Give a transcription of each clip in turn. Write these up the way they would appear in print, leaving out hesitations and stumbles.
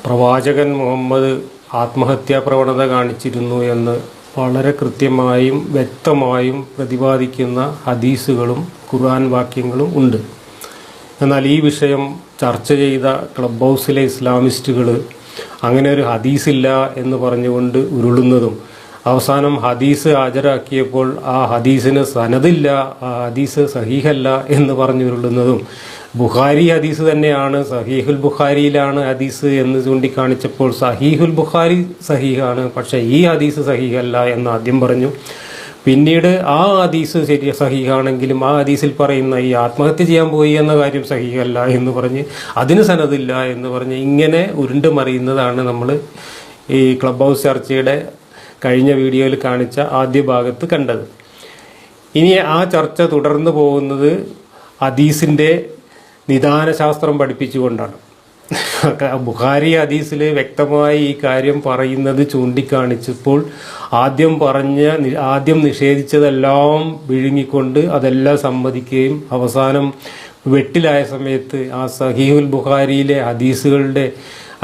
പ്രവാചകൻ മുഹമ്മദ് ആത്മഹത്യാ പ്രവണത കാണിച്ചിരുന്നു എന്ന് വളരെ കൃത്യമായും വ്യക്തമായും പ്രതിപാദിക്കുന്ന ഹദീസുകളും ഖുർആൻ വാക്യങ്ങളും ഉണ്ട്. എന്നാൽ ഈ വിഷയം ചർച്ച ചെയ്ത ക്ലബ് ഹൗസിലെ ഇസ്ലാമിസ്റ്റുകൾ അങ്ങനെ ഒരു ഹദീസില്ല എന്ന് പറഞ്ഞുകൊണ്ട് ഉരുളുന്നതും അവസാനം ഹദീസ് ഹാജരാക്കിയപ്പോൾ ആ ഹദീസിന് സനദില്ല, ആ ഹദീസ് സഹീഹല്ല എന്ന് പറഞ്ഞുരുളുന്നതും, ബുഖാരി ഹദീസ് തന്നെയാണ്, സഹീഹുൽ ബുഖാരിയിലാണ് ഹദീസ് എന്ന് ചൂണ്ടിക്കാണിച്ചപ്പോൾ സഹീഹുൽ ബുഖാരി സഹീഹാണ്, പക്ഷേ ഈ ഹദീസ് സഹീഹല്ല എന്ന് ആദ്യം പറഞ്ഞു. പിന്നീട് ആ ഹദീസ് ശരി സഹീഹാണെങ്കിലും ആ ഹദീസിൽ പറയുന്ന ഈ ആത്മഹത്യ ചെയ്യാൻ പോയി എന്ന കാര്യം സഹീഹല്ല എന്ന് പറഞ്ഞ് അതിന് സനദില്ല എന്ന് പറഞ്ഞ് ഇങ്ങനെ ഉരുണ്ട് മറിയുന്നതാണ് നമ്മൾ ഈ ക്ലബ് ഹൗസ് ചർച്ചയുടെ കഴിഞ്ഞ വീഡിയോയിൽ കാണിച്ച ആദ്യ ഭാഗത്ത് കണ്ടത്. ഇനി ആ ചർച്ച തുടർന്നു പോകുന്നത് ഹദീസിൻ്റെ നിദാനശാസ്ത്രം പഠിപ്പിച്ചുകൊണ്ടാണ്. ബുഖാരി ഹദീസിൽ വ്യക്തമായി ഈ കാര്യം പറയുന്നത് ചൂണ്ടിക്കാണിച്ചപ്പോൾ ആദ്യം നിഷേധിച്ചതെല്ലാം വിഴുങ്ങിക്കൊണ്ട് അതെല്ലാം സമ്മതിക്കുകയും അവസാനം വെട്ടിലായ സമയത്ത് ആ സഹീഹുൽ ബുഖാരിയിലെ ഹദീസുകളുടെ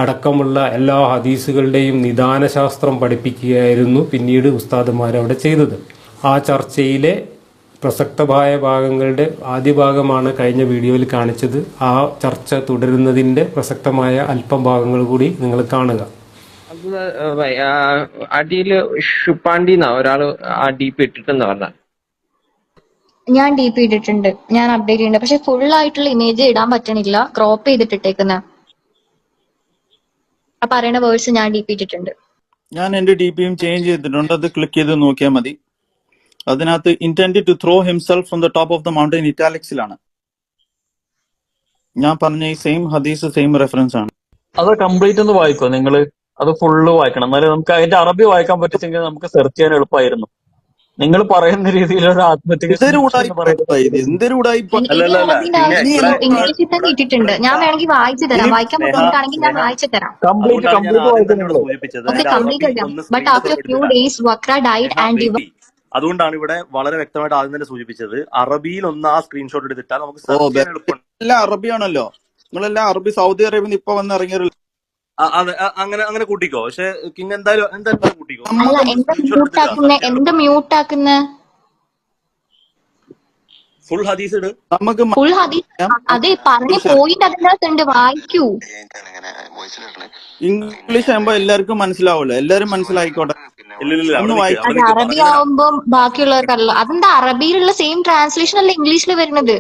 അടക്കമുള്ള എല്ലാ ഹദീസുകളുടെയും നിദാനശാസ്ത്രം പഠിപ്പിക്കുകയായിരുന്നു പിന്നീട് ഉസ്താദുമാരവിടെ ചെയ്തത്. ആ ചർച്ചയിലെ പ്രസക്തമായ ഭാഗങ്ങളുടെ ആദ്യ ഭാഗമാണ് കഴിഞ്ഞ വീഡിയോയിൽ കാണിച്ചത്. ആ ചർച്ച തുടരുന്നതിൻ്റെ പ്രസക്തമായ അല്പം ഭാഗങ്ങൾ കൂടി നിങ്ങൾ കാണുക. അടിയില് ഷുപ്പാണ്ടിന്നാ ഒരാള് ആ ഡീപ്പ് ഇട്ടിട്ടെന്ന് പറഞ്ഞ. ഞാൻ ഡീപ്പ് ഇട്ടിട്ടുണ്ട്, ഞാൻ അപ്ഡേറ്റ് ചെയ്യുന്നുണ്ട്. പക്ഷെ ഫുൾ ആയിട്ടുള്ള ഇമേജ് ഇടാൻ പറ്റണില്ല, ക്രോപ്പ് ചെയ്തിട്ടിട്ടേക്കുന്ന ആ പറയുന്ന വേർഡ്സ് ഞാൻ ഡീപ്പ് ഇട്ടിട്ടുണ്ട്. ഞാൻ എന്റെ ഡി പിയും ചേഞ്ച് ചെയ്തിട്ടുണ്ട്. അത് ക്ലിക്ക് ചെയ്ത് നോക്കിയാൽ മതി. അതിനകത്ത് intend to throw himself from the top of the mountain ഇറ്റാലിക്സിലാണ്. ഞാൻ പറഞ്ഞ ഈ സെയിം ഹദീസ് സെയിം റെഫറൻസ് ആണ്. അത് കംപ്ലീറ്റ് ഒന്ന് വായിക്കോ നിങ്ങള്? അത് ഫുള്ള് വായിക്കണം, എന്നാലും നമുക്ക് അതിന്റെ അറബി വായിക്കാൻ പറ്റിച്ചെങ്കിൽ നമുക്ക് സെർച്ച് ചെയ്യാൻ എളുപ്പമായിരുന്നു. നിങ്ങൾ പറയുന്ന രീതിയിലൊരു ആത്മഹത്യ ഇംഗ്ലീഷിൽ തന്നെ ഇട്ടിട്ടുണ്ട്. ഞാൻ വേണമെങ്കിൽ വായിച്ചു തരാം, വായിക്കാൻ ബുദ്ധിമുട്ടാണെങ്കിൽ ഞാൻ വായിച്ചു തരാം. കംപ്ലീറ്റ് വായിക്കുന്നുള്ളൂ. ഓക്കെ, കംപ്ലീറ്റ് ചെയ്യാം. But after few days Wakrah died and അതുകൊണ്ടാണ് ഇവിടെ വളരെ വ്യക്തമായിട്ട് ആദ്യം തന്നെ സൂചിപ്പിച്ചത്. അറബിയിൽ ഒന്ന് ആ സ്ക്രീൻഷോട്ട് എടുത്തിട്ടാൽ നമുക്ക് എല്ലാം അറബിയാണല്ലോ. നിങ്ങളെല്ലാം അറബി സൗദി അറേബ്യയിൽ നിന്ന് ഇപ്പൊ വന്ന് ഇറങ്ങിയ അങ്ങനെ കൂട്ടിക്കോ. പക്ഷെ കിങ് എന്തായാലും കൂട്ടിക്കോ. എന്ത് മ്യൂട്ടാക്കുന്ന ഫുൾ ഹദീസ് ഇട്. നമുക്ക് ഫുൾ ഹദീസ് അതെ പറഞ്ഞ പോയിന്റ് അതിനകത്തുണ്ട്, വായിക്കൂ. ഇംഗ്ലീഷ് ആകുമ്പോ എല്ലാവർക്കും മനസ്സിലാവുമല്ലോ, എല്ലാരും മനസ്സിലായിക്കോട്ടെ. അത് അറബി ആവുമ്പോ ബാക്കിയുള്ളവർക്കല്ല. അതെന്താ അറബിയിലുള്ള സെയിം ട്രാൻസ്ലേഷൻ അല്ല ഇംഗ്ലീഷിൽ വരുന്നത്?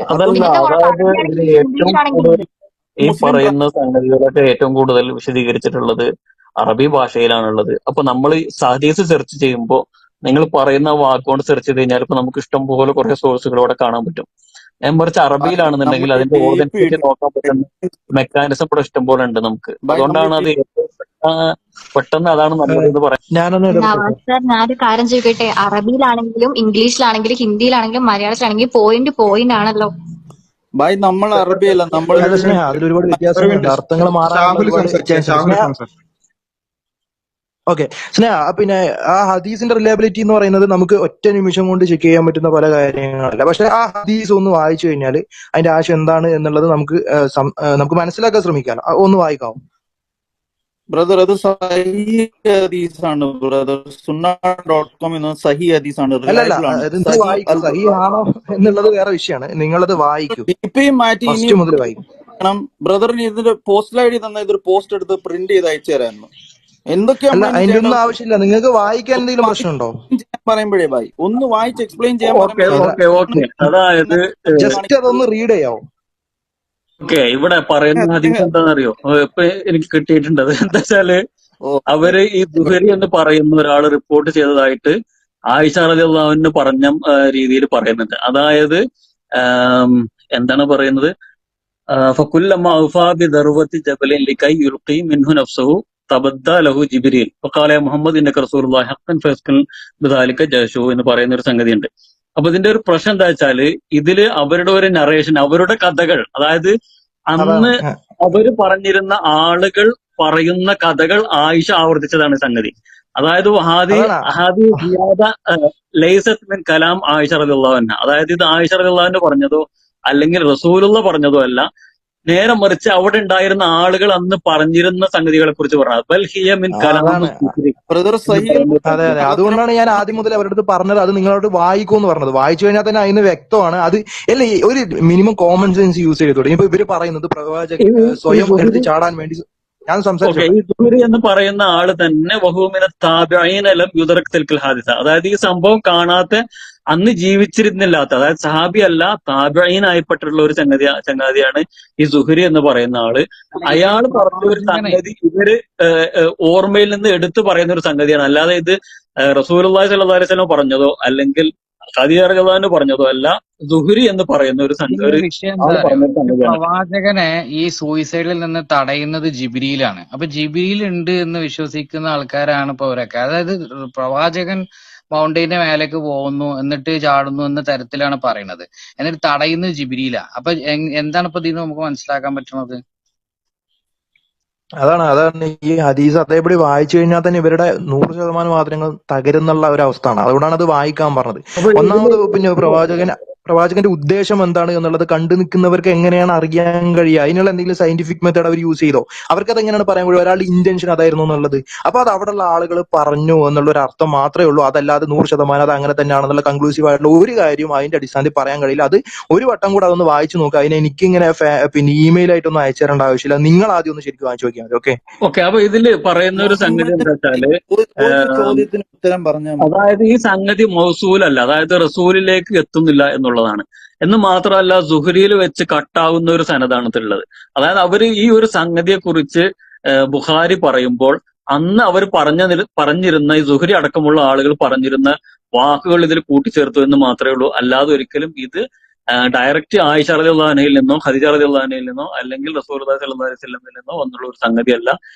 ഈ പറയുന്ന സംഗതികളൊക്കെ ഏറ്റവും കൂടുതൽ വിശദീകരിച്ചിട്ടുള്ളത് അറബി ഭാഷയിലാണുള്ളത്. അപ്പൊ നമ്മൾ ഹദീസ് സെർച്ച് ചെയ്യുമ്പോൾ നിങ്ങൾ പറയുന്ന വാക്കുകൊണ്ട് സെർച്ച് ചെയ്ത് കഴിഞ്ഞാൽ ഇപ്പൊ നമുക്ക് ഇഷ്ടം പോലെ കുറെ സോഴ്സുകൾ ഇവിടെ കാണാൻ പറ്റും. ഞാൻ മറിച്ച് അറബിയിലാണെന്നുണ്ടെങ്കിൽ അതിന്റെ ഓതന്റിസിറ്റി നോക്കാൻ പറ്റുന്ന മെക്കാനിസം ഇവിടെ ഇഷ്ടം പോലെ ഉണ്ട് നമുക്ക്. അതുകൊണ്ടാണ് അത് പെട്ടെന്ന് അതാണ് നല്ലതെന്ന് പറയാം. ഞാനൊരു കാര്യം ചോദിക്കട്ടെ, അറബിയിലാണെങ്കിലും ഇംഗ്ലീഷിലാണെങ്കിലും ഹിന്ദിയിലാണെങ്കിലും മലയാളത്തിലാണെങ്കിലും പോയിന്റ് ആണല്ലോ. ഭായ് നമ്മൾ അറബിയല്ല, നമ്മൾ അതിലൊരുപാട് വ്യത്യാസമുണ്ട്, അർത്ഥങ്ങൾ മാറാൻ. ഓക്കെ സ്നേഹ, പിന്നെ ആ ഹദീസിന്റെ റിലയബിലിറ്റി എന്ന് പറയുന്നത് നമുക്ക് ഒറ്റ നിമിഷം കൊണ്ട് ചെക്ക് ചെയ്യാൻ പറ്റുന്ന പല കാര്യങ്ങളല്ല. പക്ഷെ ആ ഹദീസ് ഒന്ന് വായിച്ചു കഴിഞ്ഞാൽ അതിന്റെ ആശയം എന്താണ് എന്നുള്ളത് നമുക്ക് മനസ്സിലാക്കാൻ ശ്രമിക്കാം. ഒന്ന് വായിക്കാമോ ബ്രദർ? അത് സഹി ഹദീസാണ് ബ്രദർ. സുന്ന.com എന്ന സഹി ഹദീസാണ്. സഹി ആണോ എന്നുള്ളത് വേറെ വിഷയമാണ്. നിങ്ങളത് വായിക്കൂ, ഫസ്റ്റ് മുതൽ വായിക്കും. ബ്രദറിന് ഇതിന്റെ പോസ്റ്റൽ ഐ ഡി തന്ന ഇതൊരു പോസ്റ്റ് എടുത്ത് പ്രിന്റ് ചെയ്ത് അയച്ചു തരായിരുന്നു. എന്തൊക്കെയാണ് അതിന്റെ ഒന്നും ആവശ്യമില്ല. നിങ്ങൾക്ക് വായിക്കാൻ എന്തെങ്കിലും പ്രശ്നമുണ്ടോ? പറയുമ്പോഴേ ഭായി ഒന്ന് വായിച്ച് എക്സ്പ്ലെയിൻ ചെയ്യാൻ. അതായത് ജസ്റ്റ് അതൊന്ന് റീഡ് ചെയ്യാവോ? ഓക്കെ, ഇവിടെ പറയുന്ന ഹദീസ് എന്താണെന്നറിയോ? ഇപ്പൊ എനിക്ക് കിട്ടിയിട്ടുണ്ട്. അത് എന്താ വെച്ചാല് അവര് ഈ ദുഹരി എന്ന് പറയുന്ന ഒരാൾ റിപ്പോർട്ട് ചെയ്തതായിട്ട് ആയിഷ റളിയല്ലാഹു അൻഹ പറഞ്ഞ രീതിയിൽ പറയുന്നുണ്ട്. അതായത് എന്താണ് പറയുന്നത്? ഫകുല്ലമാ ഔഫാ ബിദർവതി ജബലിൻ ലികൈ യുൽഖി മിൻഹു നഫ്സഹു തബദ്ദ ലഹു ജിബ്രീൽ ഫഖാല മുഹമ്മദ് ഇന്നക റസൂലുള്ളാഹി ഹഖൻ ഫസ്കൽ ബിദാലിക ജശു എന്ന് പറയുന്ന ഒരു സംഗതിയുണ്ട്. അപ്പൊ ഇതിന്റെ ഒരു പ്രശ്നം എന്താ വെച്ചാല് ഇതില് അവരുടെ ഒരു നറേഷൻ, അവരുടെ കഥകൾ, അതായത് അന്ന് അവര് പറഞ്ഞിരുന്ന ആളുകൾ പറയുന്ന കഥകൾ ആയിഷ ആവർത്തിച്ചതാണ് സംഗതി. അതായത് കലാം ആയിഷ റളിയല്ലാഹു അൻഹ, അതായത് ഇത് ആയിഷ റളിയല്ലാഹു അൻഹ പറഞ്ഞതോ അല്ലെങ്കിൽ റസൂലുള്ള പറഞ്ഞതോ അല്ല, നേരെ മറിച്ച് അവിടെ ഉണ്ടായിരുന്ന ആളുകൾ അന്ന് പറഞ്ഞിരുന്ന സംഗതികളെ കുറിച്ച് പറഞ്ഞത് ബൽ ഹിയ മിൻ കലാമു അതാണ് സുഹരി ബ്രദർ എന്ന് സഹി പറയുന്ന അതെ സംഗതി. അതെ, അതുകൊണ്ടാണ് ഞാൻ ആദ്യം മുതൽ അവരുടെ അടുത്ത് പറഞ്ഞത് അത് നിങ്ങളോട് വായിക്കൂന്ന് പറഞ്ഞത്. വായിച്ചു കഴിഞ്ഞാൽ തന്നെ അതിന് വ്യക്തമാണ്. അത് അല്ല, ഒരു മിനിമം കോമൺ സെൻസ് യൂസ് ചെയ്തോടെ. ഇപ്പൊ ഇവര് പറയുന്നത് പ്രവാചകൻ ഈ സ്വയം എടുത്ത് സുഹരി ചാടാൻ വേണ്ടി. ഞാൻ ഓക്കെ, സംസാരിച്ചോട്ടെ. ഈ സുഹരി എന്ന് പറയുന്ന ആള് തന്നെ വഹൂമിന താബിഈനലം യുദറക് തിൽക്കൽ ഹാദിസ, അതായത് ഈ സംഭവം കാണാത്ത അന്ന് ജീവിച്ചിരുന്നില്ലാത്ത, അതായത് സഹാബി അല്ല താബിഈനായിപ്പെട്ടുള്ള ഒരു ചങ്ങാതിയാണ് ഈ സുഹരി എന്ന് പറയുന്ന ആള്. അയാൾ പറഞ്ഞ ഒരു സംഗതി ഇവര് ഓർമ്മയിൽ നിന്ന് എടുത്തു പറയുന്ന ഒരു സംഗതിയാണ്. അല്ലാതെ ഇത് റസൂലുള്ളാഹി സ്വല്ലല്ലാഹു അലൈഹി വസല്ലം പറഞ്ഞതോ അല്ലെങ്കിൽ ഖദീജ റളിയല്ലാഹു അൻഹ പറഞ്ഞതോ അല്ല. സുഹരി എന്ന് പറയുന്ന ഒരു ഇതിന്റെ വിഷയം എന്താ ആള് അറിയോ? പറഞ്ഞ ഒരു ഒരു സംഗതിയാണ്. പ്രവാചകനെ ഈ സൂയിസൈഡിൽ നിന്ന് തടയുന്നത് ജിബ്രീലാണ്. അപ്പൊ ജിബ്രീൽ ഉണ്ട് എന്ന് വിശ്വസിക്കുന്ന ആൾക്കാരാണ് ഇപ്പൊ അവരൊക്കെ. അതായത് പ്രവാചകൻ മൗണ്ടൈന്റെ മേലേക്ക് പോകുന്നു എന്നിട്ട് ചാടുന്നു എന്ന തരത്തിലാണ് പറയുന്നത്. എന്നിട്ട് തടയുന്നത് ജിബ്രീലാ. അപ്പൊ എന്താണ് ഇപ്പൊ ഇതിന് നമുക്ക് മനസ്സിലാക്കാൻ പറ്റുന്നത്? അതാണ് ഈ ഹദീസ് അതേപടി വായിച്ചു കഴിഞ്ഞാൽ തന്നെ ഇവരുടെ 100% വാദങ്ങൾ തകരുന്നുള്ള ഒരു അവസ്ഥയാണ്. അതുകൊണ്ടാണ് അത് വായിക്കാൻ പറഞ്ഞത്. അപ്പൊ ഇതില് ഒന്നാമത് പിന്നെ പ്രവാചകന്റെ ഉദ്ദേശം എന്താണ് എന്നുള്ളത് കണ്ടു നിൽക്കുന്നവർക്ക് എങ്ങനെയാണ് അറിയാൻ കഴിയുക? അതിനുള്ള എന്തെങ്കിലും സയന്റിഫിക് മെത്തേഡ് അവർ യൂസ് ചെയ്തോ? അവർക്ക് അത് എങ്ങനെയാണ് പറയാൻ കഴിയുക ഒരാളുടെ ഇന്റൻഷൻ അതായിരുന്നു എന്നുള്ളത്? അപ്പൊ അത് അവിടെയുള്ള ആളുകൾ പറഞ്ഞു എന്നുള്ള ഒരു അർത്ഥം മാത്രമേ ഉള്ളൂ. അതല്ലാതെ 100% അത് അങ്ങനെ തന്നെയാണെന്നുള്ള കൺക്ലൂസീവ് ആയിട്ടുള്ള ഒരു കാര്യം അതിന്റെ അടിസ്ഥാനത്തിൽ പറയാൻ കഴിയില്ല. അത് ഒരു വട്ടം കൂടെ അതൊന്ന് വായിച്ചു നോക്കുക. അതിനെ എനിക്കിങ്ങനെ പിന്നെ ഇമെയിൽ ആയിട്ടൊന്നും അയച്ചു തരേണ്ട ആവശ്യമില്ല. നിങ്ങൾ ആദ്യം ഒന്ന് ശരിക്കും വായിച്ചു നോക്കിയാൽ മതി. ഓക്കെ. ഓക്കെ, അപ്പൊ ഇതില് പറയുന്ന ഒരു സംഗതി എന്താ വെച്ചാല് ഒരു ചോദ്യത്തിന് ഉത്തരം പറഞ്ഞാൽ മതി. അതായത് ഈ സംഗതി മൗസൂലല്ല, അതായത് റസൂലിലേക്ക് എത്തുന്നില്ല എന്നുള്ളതാണ്. എന്ന് മാത്രമല്ല സുഹരിയിൽ വെച്ച് കട്ടാവുന്ന ഒരു സനതാണ് ഉള്ളത്. അതായത് അവര് ഈ ഒരു സംഗതിയെ കുറിച്ച് ബുഖാരി പറയുമ്പോൾ അന്ന് അവർ പറഞ്ഞിരുന്ന ഈ സുഹരി അടക്കമുള്ള ആളുകൾ പറഞ്ഞിരുന്ന വാക്കുകൾ ഇതിൽ കൂട്ടിച്ചേർത്തു എന്ന് മാത്രമേ ഉള്ളൂ. അല്ലാതെ ഒരിക്കലും ഇത് ഡയറക്റ്റ് ആയിഷ റളിയല്ലാഹു അൻഹയിൽ നിന്നോ ഖദീജ റളിയല്ലാഹു അൻഹയിൽ നിന്നോ അല്ലെങ്കിൽ റസൂലുള്ളാഹി സ്വല്ലല്ലാഹു അലൈഹി വസല്ലമയിൽ നിന്നോ വന്നുള്ള ഒരു സംഗതിയല്ല.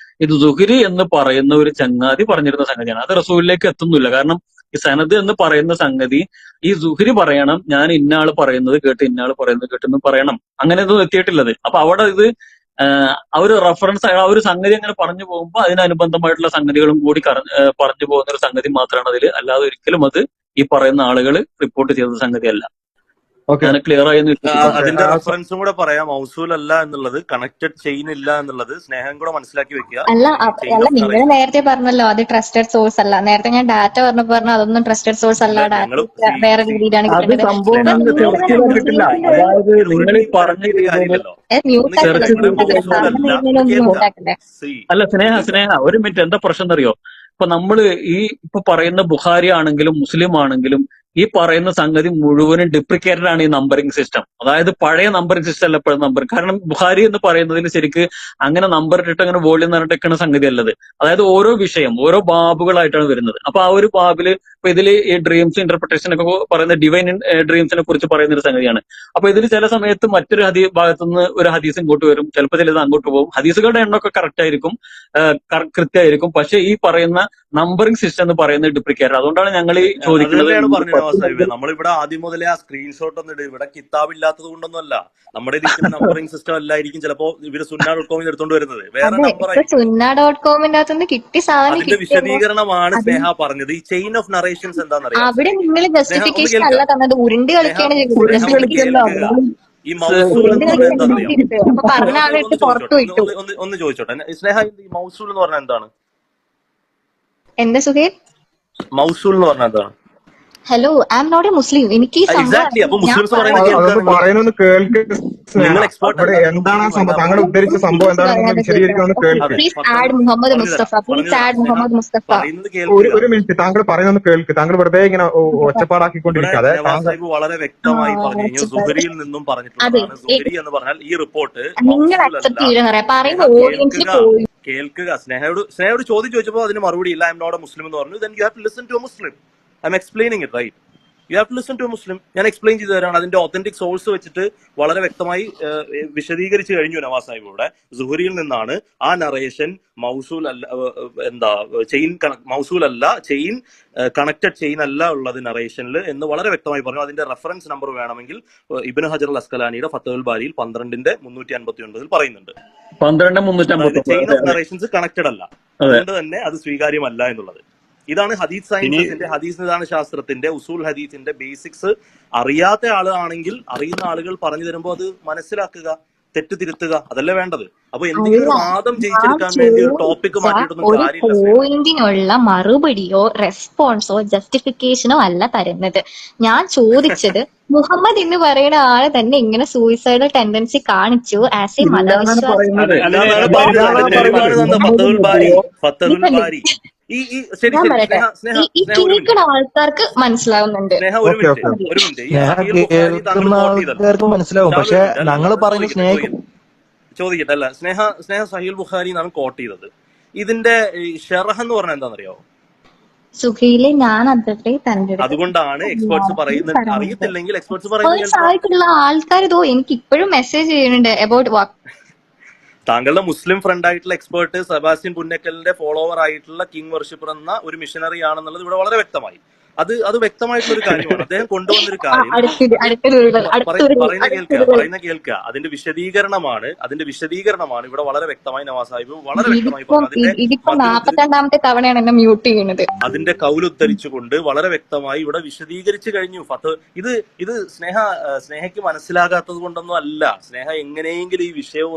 ഇത് സുഹരി എന്ന് പറയുന്ന ഒരു ചങ്ങാതി പറഞ്ഞിരുന്ന സംഗതിയാണ്. അത് റസൂലിലേക്ക് എത്തുന്നില്ല. കാരണം ഈ സനദ് എന്ന് പറയുന്ന സംഗതി ഈ സുഹരി പറയണം, ഞാൻ ഇന്നയാള് പറയുന്നത് കേട്ട് ഇന്നയാള് പറയുന്നത് കേട്ടെന്ന് പറയണം. അങ്ങനെയൊന്നും എത്തിയിട്ടില്ലത്. അപ്പൊ അവിടെ ഇത് ആ ഒരു റെഫറൻസ്, ആ ഒരു സംഗതി അങ്ങനെ പറഞ്ഞു പോകുമ്പോൾ അതിനനുബന്ധമായിട്ടുള്ള സംഗതികളും കൂടി പറഞ്ഞു പോകുന്ന ഒരു സംഗതി മാത്രമാണ് അതിൽ. അല്ലാതെ ഒരിക്കലും അത് ഈ പറയുന്ന ആളുകൾ റിപ്പോർട്ട് ചെയ്ത സംഗതിയല്ല. ഞാൻ ക്ലിയർ ആയി എന്ന് വിശ്വസിക്കുന്നു. അതിന്റെ റെഫറൻസും കൂടെ പറയാം. മൗസൂൽ അല്ല എന്നുള്ളത്, കണക്റ്റഡ് ചെയിൻ ഇല്ല എന്നുള്ളത് സ്നേഹം കൂടെ മനസ്സിലാക്കി വെക്കുക. അല്ല ചെയിൻ അല്ല ഓഫ് നിങ്ങൾ നറേഷൻ. നേരത്തെ പറഞ്ഞല്ലോ അത് ട്രസ്റ്റഡ് സോഴ്സ് അല്ല. നേരത്തെ ഞാൻ ഡാറ്റ പറഞ്ഞപ്പോ പറഞ്ഞു അതൊന്നും ട്രസ്റ്റഡ് സോഴ്സ് അല്ല, അല്ല, ഞങ്ങള് ഡാറ്റ വേറെ രീതിയിലാണ് അത് കിട്ടുന്നത്. സംഭവം സ്നേഹ നിങ്ങൾ സെർച്ച് തന്നെ ചെയ്താൽ കിട്ടില്ല. മുസ്ലിംസിന്റെ ഒരു അതായത് ഇത് നിങ്ങൾ ഈ മുഴുവൻ പറഞ്ഞു ചെയ്യേണ്ട ചെയ്യുന്നത് കാര്യമില്ലല്ലോ. മ്യൂട്ട് ഒന്ന് ആക്കല്ലേ, സെർച്ച് കേൾക്കുക. മ്യൂട്ട് ചെയ്ത് ആക്കല്ലേ, മൗസൂൽ പറഞ്ഞ അല്ല, കഴിഞ്ഞാൽ ഒന്ന് മ്യൂട്ട് കേൾക്കുക. ആക്കല്ലേ. സി അല്ല സ്നേഹ ഒരു മിനിറ്റ്, എന്താ പ്രശ്നം എന്നറിയോ? ഇപ്പൊ നമ്മള് ഈ ഇപ്പൊ പറയുന്ന ബുഖാരി ആണെങ്കിലും മുസ്ലിം ആണെങ്കിലും ഈ പറയുന്ന സംഗതി മുഴുവനും ഡ്യൂപ്ലിക്കേറ്റഡ് ആണ് ഈ നമ്പറിംഗ് സിസ്റ്റം. അതായത് പഴയ നമ്പറിംഗ് സിസ്റ്റം അല്ല ഇപ്പോഴും നമ്പർ. കാരണം ബുഖാരി എന്ന് പറയുന്നതിൽ ശരിക്ക് അങ്ങനെ നമ്പർ ഇട്ടിട്ട് അങ്ങനെ വോളിയം പറഞ്ഞിട്ടൊക്കെയാണ് സംഗതി അല്ലത്. അതായത് ഓരോ വിഷയം ഓരോ ബാബുകളായിട്ടാണ് വരുന്നത്. അപ്പൊ ആ ഒരു ബാബില് ഇപ്പൊ ഇതില് ഈ ഡ്രീംസ് ഇന്റർപ്രിട്ടേഷൻ ഒക്കെ പറയുന്ന ഡിവൈൻ ഡ്രീംസിനെ കുറിച്ച് പറയുന്ന ഒരു സംഗതിയാണ്. അപ്പൊ ഇതിൽ ചില സമയത്ത് മറ്റൊരു ഭാഗത്തുനിന്ന് ഒരു ഹദീസ് ഇങ്ങോട്ട് വരും, ചിലപ്പോൾ ചിലത് അങ്ങോട്ട് പോകും. ഹദീസുകളുടെ എണ്ണമൊക്കെ കറക്റ്റ് ആയിരിക്കും, കൃത്യമായിരിക്കും. പക്ഷെ ഈ പറയുന്ന നമ്പറിംഗ് സിസ്റ്റം എന്ന് പറയുന്നത് ഡ്യൂപ്ലിക്കേറ്റഡ്. അതുകൊണ്ടാണ് ഞങ്ങൾ ഈ അത് ചോദിക്കുന്നത്. തന്നെയാണ് പറഞ്ഞത് നവാസ് സാഹിബ്. നമ്മളിവിടെ ആദ്യം മുതലേ ആ സ്ക്രീൻഷോട്ട് ഒന്നും ഇടും. ഇവിടെ കിതാബ് ഇല്ലാത്തത് കൊണ്ടൊന്നുമല്ല. നമ്മുടെ ഇതിൽ നമ്പറിംഗ് സിസ്റ്റം അല്ലായിരിക്കും ചിലപ്പോ ഇവര് സുന്ന.com എടുത്തോണ്ട് വരുന്നത്, വേറെ അതെ, നമ്പർ ഇപ്പൊ ആയിരിക്കും. സുന്ന.com അകത്തുനിന്ന് കിട്ടിയ സാധനം അതിന്റെ കിട്ടിയപ്പോ വിശദീകരണമാണ് അത് സ്നേഹ പറഞ്ഞത്. ഈ ചെയിൻ ഓഫ് നറേഷൻസ് എന്താണെന്നറിയാം അവിടെ സ്നേഹയ്ക്ക്? നിങ്ങൾ സ്നേഹ ഒന്ന് ജസ്റ്റിഫിക്കേഷൻ കേൾക്കുക. അല്ല തന്നത്, ഉരുണ്ട് സ്നേഹ കളിക്കുകയാണ് ചെയ്തത്. സ്നേഹ ഒന്ന് ജസ്റ്റിഫിക്കേഷൻ കേൾക്കുക. ഈ മൗസൂൽ ഉരുണ്ട് എന്ന് പറഞ്ഞാൽ കളിക്കാൻ എന്താണെന്നറിയാം? വേണ്ടിയിട്ട് അപ്പൊ പറഞ്ഞ നവാസ് ആളെ സാഹിബ് ഇട്ട് ഒന്ന് പുറത്തു ചോദിച്ചോട്ടെ, വിട്ടു. ഒന്ന് ചോദിച്ചോട്ടെ സ്നേഹ, ഈ മൗസൂൽ എന്ന് പറഞ്ഞാൽ എന്താണ്? എന്താ സുഹേൽ? മൗസൂൽ എന്ന് പറഞ്ഞാൽ എന്താണ്? Hello, I am not a Muslim. എനിക്ക് ഈ സംഭവം എക്സാക്ട്ലി. അപ്പൊ അറിയില്ല. ഞാൻ മുസ്ലിംസ് പറയുന്നത് പറയുന്നത് കേൾക്കുക. അതൊന്ന് പറയുന്നൊന്ന് കേൾക്ക് സ്നേഹ. നിങ്ങൾ എക്സ്പേർട്ട് അവിടെ അല്ല, നിങ്ങൾ എന്താണ് ആ മുസ്ലിം സംഭവം, അല്ല. താങ്കൾ ഉദ്ധരിച്ച സംഭവം പ്ലീസ് എന്താണെന്നൊന്ന് പറയാതെ കേൾക്കണം. വിശദീകരിക്കാമെന്ന് ഓക്കെ, കേൾക്ക്. പ്ലീസ് പറഞ്ഞു ആഡ് മുഹമ്മദ് പറഞ്ഞു തരാം, മുസ്തഫ. പറഞ്ഞു പ്ലീസ് തരാം. ആഡ് സ്നേഹ മുഹമ്മദ് മുസ്തഫ. പറയുന്നത് കേൾക്കുക. ഒരു മിനിറ്റ്, താങ്കൾ പറയുന്നൊന്ന് കേൾക്ക്. താങ്കൾ വെറുതെ ഇങ്ങനെ ഇവിടെ ഒച്ചപ്പാടാക്കിക്കൊണ്ടിരിക്കാതെ നവാസ് സാഹിബ് വളരെ വ്യക്തമായി പറഞ്ഞു കഴിഞ്ഞു. സുഹരിയിൽ നിന്നും അതെ, പറഞ്ഞിട്ടുള്ളതാണ്. സുഹരി എന്ന് പറഞ്ഞാൽ ഈ റിപ്പോർട്ട് നിങ്ങൾ മൗസൂൽ അല്ല. അക്സെപ്റ്റ് ചെയ്യണമെന്ന് പറയാം. സ്നേഹ പറയുന്ന ഓഡിയൻസിൽ കേൾക്കുക, പോയി. കേൾക്കുക. സ്നേഹയോട് ചോദ്യം ചോദിച്ചപ്പോൾ അതിന് മറുപടി ഇല്ല, I am not a Muslim എന്ന് പറഞ്ഞു. Then you have to listen to a Muslim. I am explaining it right. You have to listen to a Muslim. ഞാൻ എക്സ്പ്ലെയിൻ ചെയ്തു തരാണ്. അതിന്റെ ഒത്തന്റിക് സോഴ്സ് വെച്ചിട്ട് വളരെ വ്യക്തമായി വിശദീകരിച്ചു കഴിഞ്ഞു നവാസ് സാഹിബ് ഇവിടെ. സുഹരിയിൽ നിന്നാണ് ആ നറേഷൻ മൗസൂൽ അല്ല, ചെയിൻ മൗസൂൽ അല്ല, ചെയിൻ കണക്റ്റഡ് ചെയിൻ അല്ല ഉള്ളത് നറേഷനിൽ എന്ന് വളരെ വ്യക്തമായി പറഞ്ഞു. അതിന്റെ റെഫറൻസ് നമ്പർ വേണമെങ്കിൽ ഇബ്നു ഹജർ അൽ അസ്കലാനിയുടെ ഫത്ഹുൽ ബാരിയിൽ 12/359 പറയുന്നുണ്ട്. 12/359. ചെയിൻ ഓഫ് നറേഷൻസ് കണക്റ്റഡ് അല്ല, അതുകൊണ്ട് തന്നെ അത് സ്വീകാര്യമല്ല എന്നുള്ളത്. ഇതാണ് ഹദീസ് സയൻസസിന്റെ, ഹദീസ് നിദാന ശാസ്ത്രത്തിന്റെ, ഉസൂൽ ഹദീസിന്റെ ബേസിക്സ് അറിയാത്ത ആളാണെങ്കിൽ അറിയുന്ന ആളുകൾ പറഞ്ഞു തരുമ്പോൾ അത് മനസ്സിലാക്കുക. തെറ്റ് തിരുത്തുക, അതല്ലേ വേണ്ടത്. അപ്പൊ എന്തെങ്കിലും അല്ല, ഒരു വാദം ഞാൻ ജയിച്ചെടുക്കാൻ വേണ്ടി ഒരു ടോപ്പിക് ചോദിച്ച മാറ്റിയിട്ടൊന്നും ഒരു കാര്യമില്ല സ്നേഹ. പോയിന്റിനുള്ള മറുപടിയോ റെസ്പോൺസോ ജസ്റ്റിഫിക്കേഷനോ അല്ല തരുന്നത്. ഞാൻ ചോദിച്ചത് മുഹമ്മദ് എന്ന് പറയുന്ന ആള് തന്നെ ഇങ്ങനെ സൂയിസൈഡൽ ടെൻഡൻസി കാണിച്ചു ആസ് എ ഇല്ലാന്നാണ് മതവിശ്വാസി. പറയുന്നത്. ഇല്ലാന്നാണ് ഞാൻ പറയുന്നത്. അതിന്റെ ഇല്ലാന്നാണ് തെളിവാണ് പറയുന്നത്. തന്ന മുഹമ്മദ് ഫത്തഹുൽ നിപ്പല്ലേ ബാരി. ഈ ശരി ഞാൻ ശരി പറയട്ടെ, സ്നേഹ സ്നേഹ ഈ സ്നേഹ ഒരു മിനിറ്റ് കേൾക്കുന്ന ആൾക്കാർക്ക് മനസ്സിലാവുന്നുണ്ട്. സ്നേഹ ഒരു ഓക്കെ മിനിറ്റ് ഓക്കെ. ഒരു മിനിറ്റ്. ഈ സ്നേഹ സഹീൽ ബുഖാരി താങ്കൾ കേൾക്കുന്ന കോട്ട് ചെയ്തല്ലോ. ആൾക്കാർക്ക് മനസ്സിലാവും. ഷാഹുൽ പക്ഷെ ഒരു മിനിറ്റ്. അല്ല ഞങ്ങൾ ഞാൻ പറയുന്ന ചോദിക്കട്ടെ അല്ല സ്നേഹ സഹീൽ ബുഖാരി എന്നാണ് കോട്ട് ചെയ്തത്. ഇതിന്റെ ഷെറഹ് എന്ന് പറഞ്ഞാൽ എന്താണെന്നറിയോ? സുഖയില് ഞാൻ അതിന്റെ തന്റെ അടുത്ത് അതുകൊണ്ടാണ് എക്സ്പേർട്സ് പറയുന്നത്. പറയാനുണ്ട്. അറിയത്തില്ലെങ്കിൽ എക്സ്പേർട്സ് പറയുന്നത് എക്സ്പേർട്സ് കേൾക്കുക. ആയിട്ടുള്ള ആൾക്കാർ ഇതോ എനിക്ക് ഇപ്പോഴും മെസ്സേജ് ചെയ്യുന്നുണ്ട് അബൌട്ട് താങ്കളുടെ മുസ്ലിം ഫ്രണ്ട് ആയിട്ടുള്ള എക്സ്പേർട്ട് സെബാസ്റ്റ്യൻ പുന്നക്കലിന്റെ ഫോളോവർ ആയിട്ടുള്ള കിങ് വർഷിപ്പർ എന്ന ഒരു മിഷനറി ആണെന്നുള്ളത് ഇവിടെ വളരെ വ്യക്തമായി. അത് വ്യക്തമായിട്ടുള്ള ഒരു കാര്യമാണ്. അദ്ദേഹം കൊണ്ടുവന്നൊരു കാര്യം പറയുന്ന കേൾക്കുക. അതിന്റെ വിശദീകരണമാണ് ഇവിടെ വളരെ വ്യക്തമായി നവാസ് സാഹിബ് വളരെ വ്യക്തമായി പറഞ്ഞു. ഇതിപ്പോ 42ാമത്തെ തവണയാണ് എന്നെ മ്യൂട്ട് ചെയ്യുന്നത്. അതിന്റെ കൗലുദ്ധരിച്ചുകൊണ്ട് വളരെ വ്യക്തമായി ഇവിടെ വിശദീകരിച്ചു കഴിഞ്ഞു. ഇത് സ്നേഹയ്ക്ക് മനസ്സിലാകാത്തത് കൊണ്ടൊന്നും അല്ല. സ്നേഹ എങ്ങനെയെങ്കിലും ഈ വിഷയം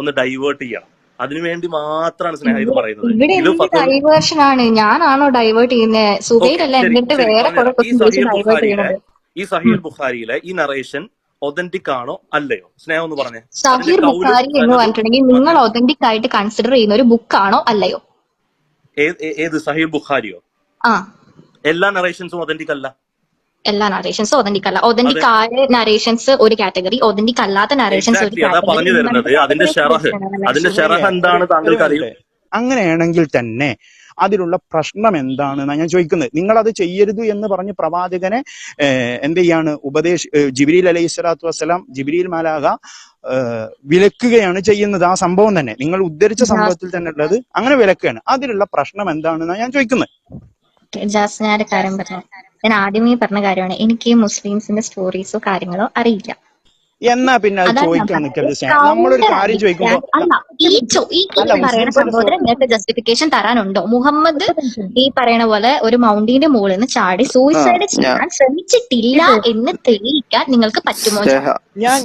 ഒന്ന് ഡൈവേർട്ട് ചെയ്യണം. അതിനുവേണ്ടി മാത്രമാണ് സ്നേഹ ഇത് പറയുന്നത്. ഇവിടെ എന്ത് ഡൈവേർഷൻ ആണ്? ഞാനാണോ ഡൈവേർട്ട് ചെയ്യുന്നത്? സുബൈരല്ല എന്നിട്ട് വേറെ കുറെ ഡൈവേർട്ട് ചെയ്യുന്നത്. ഈ സഹീൽ ബുഖാരിയിലെ ഈ നറേഷൻ ഒതന്റിക് ആണോ അല്ലയോ? സ്നേഹം എന്ന് പറഞ്ഞേ. സഹീർ ബുഖാരി എന്ന് പറഞ്ഞിട്ടുണ്ടെങ്കിൽ നിങ്ങൾ ഒതന്റിക് ആയിട്ട് കൺസിഡർ ചെയ്യുന്ന ഒരു ബുക്കാണോ അല്ലയോ? ഏത് സഹീൽ ബുഖാരിയോ? എല്ലാ നറേഷൻസും ഒതന്റിക് അല്ല. എല്ലാ നറേഷൻസും ഒതന്റിക് അല്ല. ഒതന്റിക് ആയ നറേഷൻസ് ഒരു കാറ്റഗറി, ഒതന്റിക് അല്ലാത്ത നറേഷൻസ് ഒരു പറഞ്ഞു തരുന്നത്. അതിന്റെ ഷെറഹ് എന്താണ് താങ്കൾക്ക് അറിയും? അങ്ങനെയാണെങ്കിൽ തന്നെ അതിലുള്ള പ്രശ്നം എന്താണെന്നാണ് ഞാൻ ചോദിക്കുന്നത്. നിങ്ങൾ അത് ചെയ്യരുത് എന്ന് പറഞ്ഞ് പ്രവാചകനെ എന്ത് ചെയ്യാണ് ജിബ്രീൽ അലൈഹി സ്വലാത്തു വസ്സലാം, ജിബ്രീൽ മാലാഖ വിലക്കുകയാണ് ചെയ്യുന്നത്. ആ സംഭവം തന്നെ നിങ്ങൾ ഉദ്ധരിച്ച സംഭവത്തിൽ തന്നെ ഉള്ളത് അങ്ങനെ വിലക്കുകയാണ്. അതിലുള്ള പ്രശ്നം എന്താണെന്നാണ് ഞാൻ ചോദിക്കുന്നത്. ജാസ്നാന്റെ കാര്യം പറഞ്ഞു. ഞാൻ ആദ്യമേ പറഞ്ഞ കാര്യമാണ്, എനിക്ക് മുസ്ലിംസിന്റെ സ്റ്റോറീസോ കാര്യങ്ങളോ അറിയില്ല. എന്നാ പിന്നെ അത് ചോദിക്കാൻ നിൽക്കരുത്. നമ്മളൊരു കാര്യം ചോദിക്കുമ്പോ പറയുന്ന സംഭവത്തിന് നിങ്ങൾക്ക് ജസ്റ്റിഫിക്കേഷൻ തരാനുണ്ടോ? മുഹമ്മദ് ഈ പറയുന്ന പോലെ ഒരു മൗണ്ടിന്റെ മുകളിൽ നിന്ന് ചാടി സൂയിസൈഡ് ചെയ്യാൻ ശ്രമിച്ചിട്ടില്ല എന്ന് തെളിയിക്കാൻ നിങ്ങൾക്ക് പറ്റുമോ?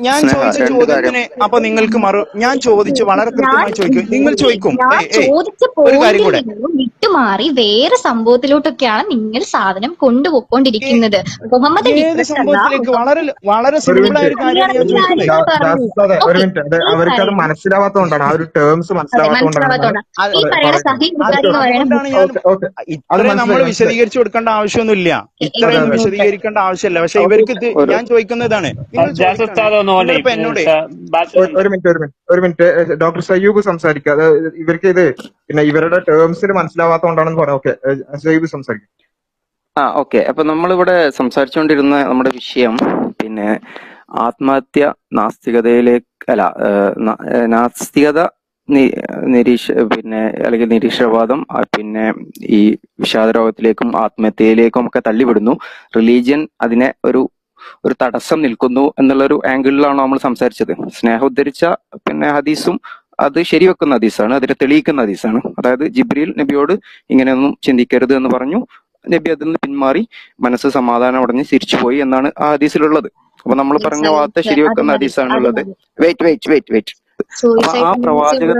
ഞാൻ ചോദിച്ച ചോദ്യത്തിന് അപ്പൊ നിങ്ങൾക്ക് ഞാൻ ചോദിച്ചു വളരെ കൃത്യമായി ചോദിക്കും. നിങ്ങൾ ചോദിക്കും ഞാൻ ചോദിച്ച പോയിന്റിൽ നിന്നും വിട്ടുമാറി വേറെ സംഭവത്തിലോട്ടൊക്കെയാണ് നിങ്ങൾ സാധനം കൊണ്ടുപോയിക്കൊണ്ടിരിക്കുന്നത്. മുഹമ്മദ് സംഭവത്തിലേക്ക് വളരെ സിമ്പിൾ ആയ ഒരു കാര്യമാണ് ഞാൻ ചോദിക്കുന്നത്. ഒരു മിനിറ്റ്. അവർക്ക് അത് മനസ്സിലാവാത്തതുകൊണ്ടാണ്, ആ ഒരു ടേംസ് മനസ്സിലാവാത്തതുകൊണ്ടാണ്. ഇത്രയും നമ്മൾ വിശദീകരിച്ചു കൊടുക്കേണ്ട ആവശ്യമൊന്നുമില്ല. ഇത്രയൊന്നും വിശദീകരിക്കേണ്ട ആവശ്യമില്ല. പക്ഷെ ഇവർക്ക് ഞാൻ ചോദിക്കുന്നതാണ്, എന്നോട് ഒരു മിനിറ്റ് ഡോക്ടർ സയ്യൂബ് സംസാരിക്കുക. ഇവർക്ക് ഇത് പിന്നെ ഇവരുടെ ടേംസിൽ മനസ്സിലാവാത്തതുകൊണ്ടാണെന്ന് പറയാം. ഓക്കെ, സയ്യൂബ് സംസാരിക്കും. ഓക്കെ. അപ്പൊ നമ്മളിവിടെ സംസാരിച്ചുകൊണ്ടിരുന്ന നമ്മുടെ വിഷയം പിന്നെ ആത്മഹത്യ നാസ്തികത അല്ലെങ്കിൽ നിരീശ്വരവാദം പിന്നെ ഈ വിഷാദരോഗത്തിലേക്കും ആത്മഹത്യയിലേക്കും ഒക്കെ തള്ളിവിടുന്നു. റിലീജിയൻ അതിനെ ഒരു തടസ്സം നിൽക്കുന്നു എന്നുള്ളൊരു ആംഗിളിലാണ് നമ്മൾ സംസാരിച്ചത്. സ്നേഹം ഉദ്ധരിച്ച പിന്നെ ഹദീസും അത് ശരിവെക്കുന്ന ഹദീസാണ്, അതിനെ തെളിയിക്കുന്ന ഹദീസാണ്. അതായത് ജിബ്രീൽ നബിയോട് ഇങ്ങനെയൊന്നും ചിന്തിക്കരുത് എന്ന് പറഞ്ഞു. നബി അതിൽ നിന്ന് പിന്മാറി മനസ്സ് സമാധാനം അടഞ്ഞ് തിരിച്ചുപോയി എന്നാണ് ആ ഹദീസിലുള്ളത്. അപ്പൊ നമ്മൾ പറഞ്ഞ വാർത്ത ശരിവെക്കുന്ന ഹദീസാണുള്ളത്. വെയിറ്റ് ആ പ്രവാചകൻ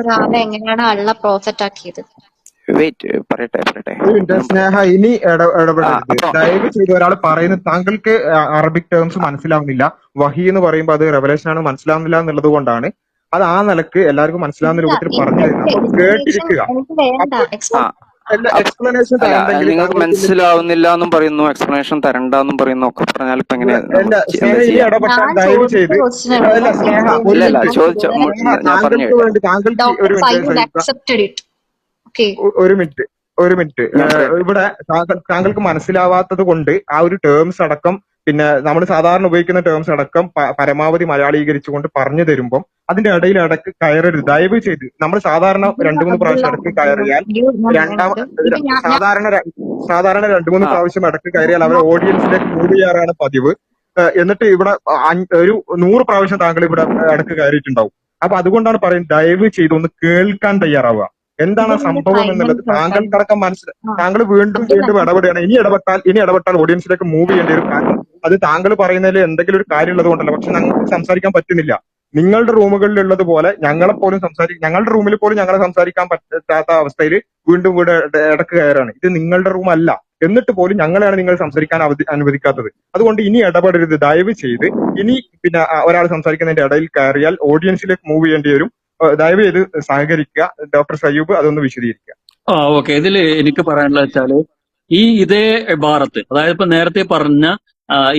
പറയട്ടെ. സ്നേഹ ഇനി ഇടപെടരുത് ദയവ് ചെയ്ത്. ഒരാൾ പറയുന്നത് താങ്കൾക്ക് അറബിക് ടേംസ് മനസ്സിലാവുന്നില്ല, വഹി എന്ന് പറയുമ്പോൾ അത് റെവലേഷൻ ആണ് മനസ്സിലാവുന്നില്ല എന്നുള്ളത് കൊണ്ടാണ് അത് ആ നിലക്ക് എല്ലാവർക്കും മനസ്സിലാവുന്ന രൂപത്തിൽ പറഞ്ഞു തരുന്നത്. അപ്പൊ കേട്ടിരിക്കുക. എക്സ്പ്ലനേഷൻ നിങ്ങൾക്ക് മനസ്സിലാവുന്നില്ല എന്നും പറയുന്നു, എക്സ്പ്ലനേഷൻ തരണ്ടെന്നും പറയുന്നു, ഒക്കെ പറഞ്ഞാൽ ഇപ്പൊ എങ്ങനെയാ? ഇടപെട്ടാൽ ദയവ് ചെയ്ത് ചോദിച്ചോ, ഞാൻ പറഞ്ഞു. ഒരു മിനിറ്റ് ഇവിടെ താങ്കൾക്ക് മനസ്സിലാവാത്തത് കൊണ്ട് ആ ഒരു ടേംസ് അടക്കം പിന്നെ നമ്മൾ സാധാരണ ഉപയോഗിക്കുന്ന ടേംസ് അടക്കം പരമാവധി മലയാളീകരിച്ചുകൊണ്ട് പറഞ്ഞു തരുമ്പം അതിന്റെ ഇടയിൽ ഇടക്ക് കയറരുത് ദയവ് ചെയ്ത്. നമ്മൾ സാധാരണ 2-3 പ്രാവശ്യം ഇടക്ക് കയറിയാൽ സാധാരണ 2-3 പ്രാവശ്യം ഇടക്ക് കയറിയാൽ അവരെ ഓഡിയൻസിലേക്ക് മൂവ് ചെയ്യാറാണ് പതിവ്. എന്നിട്ട് ഇവിടെ ഒരു 100 പ്രാവശ്യം താങ്കൾ ഇവിടെ ഇടക്ക് കയറിയിട്ടുണ്ടാവും. അപ്പൊ അതുകൊണ്ടാണ് പറയുന്നത് ദയവ് ചെയ്ത് ഒന്ന് കേൾക്കാൻ തയ്യാറാവുക. എന്താണ് സംഭവം എന്നുള്ളത് താങ്കൾക്കടക്കം താങ്കൾ വീണ്ടും ഇടപെടുകയാണ്. ഇനി ഇടപെട്ടാൽ ഓഡിയൻസിലേക്ക് മൂവ് ചെയ്യേണ്ടി വരും. കാരണം അത് താങ്കൾ പറയുന്നതിൽ എന്തെങ്കിലും ഒരു കാര്യം ഉള്ളത് കൊണ്ടല്ല. പക്ഷെ ഞങ്ങൾക്ക് സംസാരിക്കാൻ പറ്റുന്നില്ല. നിങ്ങളുടെ റൂമുകളിലുള്ളത് പോലെ ഞങ്ങളെ പോലും ഞങ്ങളുടെ റൂമിൽ പോലും ഞങ്ങളെ സംസാരിക്കാൻ പറ്റാത്ത അവസ്ഥയിൽ വീണ്ടും ഇടക്ക് കയറാണ്. ഇത് നിങ്ങളുടെ റൂം അല്ല, എന്നിട്ട് പോലും ഞങ്ങളെയാണ് നിങ്ങൾ സംസാരിക്കാൻ അനുവദിക്കാത്തത്. അതുകൊണ്ട് ഇനി ഇടപെടരുത്, ദയവ് ചെയ്ത്. ഇനി പിന്നെ ഒരാൾ സംസാരിക്കുന്നതിന്റെ ഇടയിൽ കയറിയാൽ ഓഡിയൻസിലേക്ക് മൂവ് ചെയ്യേണ്ടി വരും. ദയവ് ചെയ്ത് സഹകരിക്കുക. ഡോക്ടർ സയ്യൂബ് അതൊന്ന് വിശദീകരിക്കുക. ഓക്കെ. ഇതില് എനിക്ക് പറയാനുള്ളത് വെച്ചാല് ഇതേ ഭാരത്ത്, അതായത് ഇപ്പൊ നേരത്തെ പറഞ്ഞ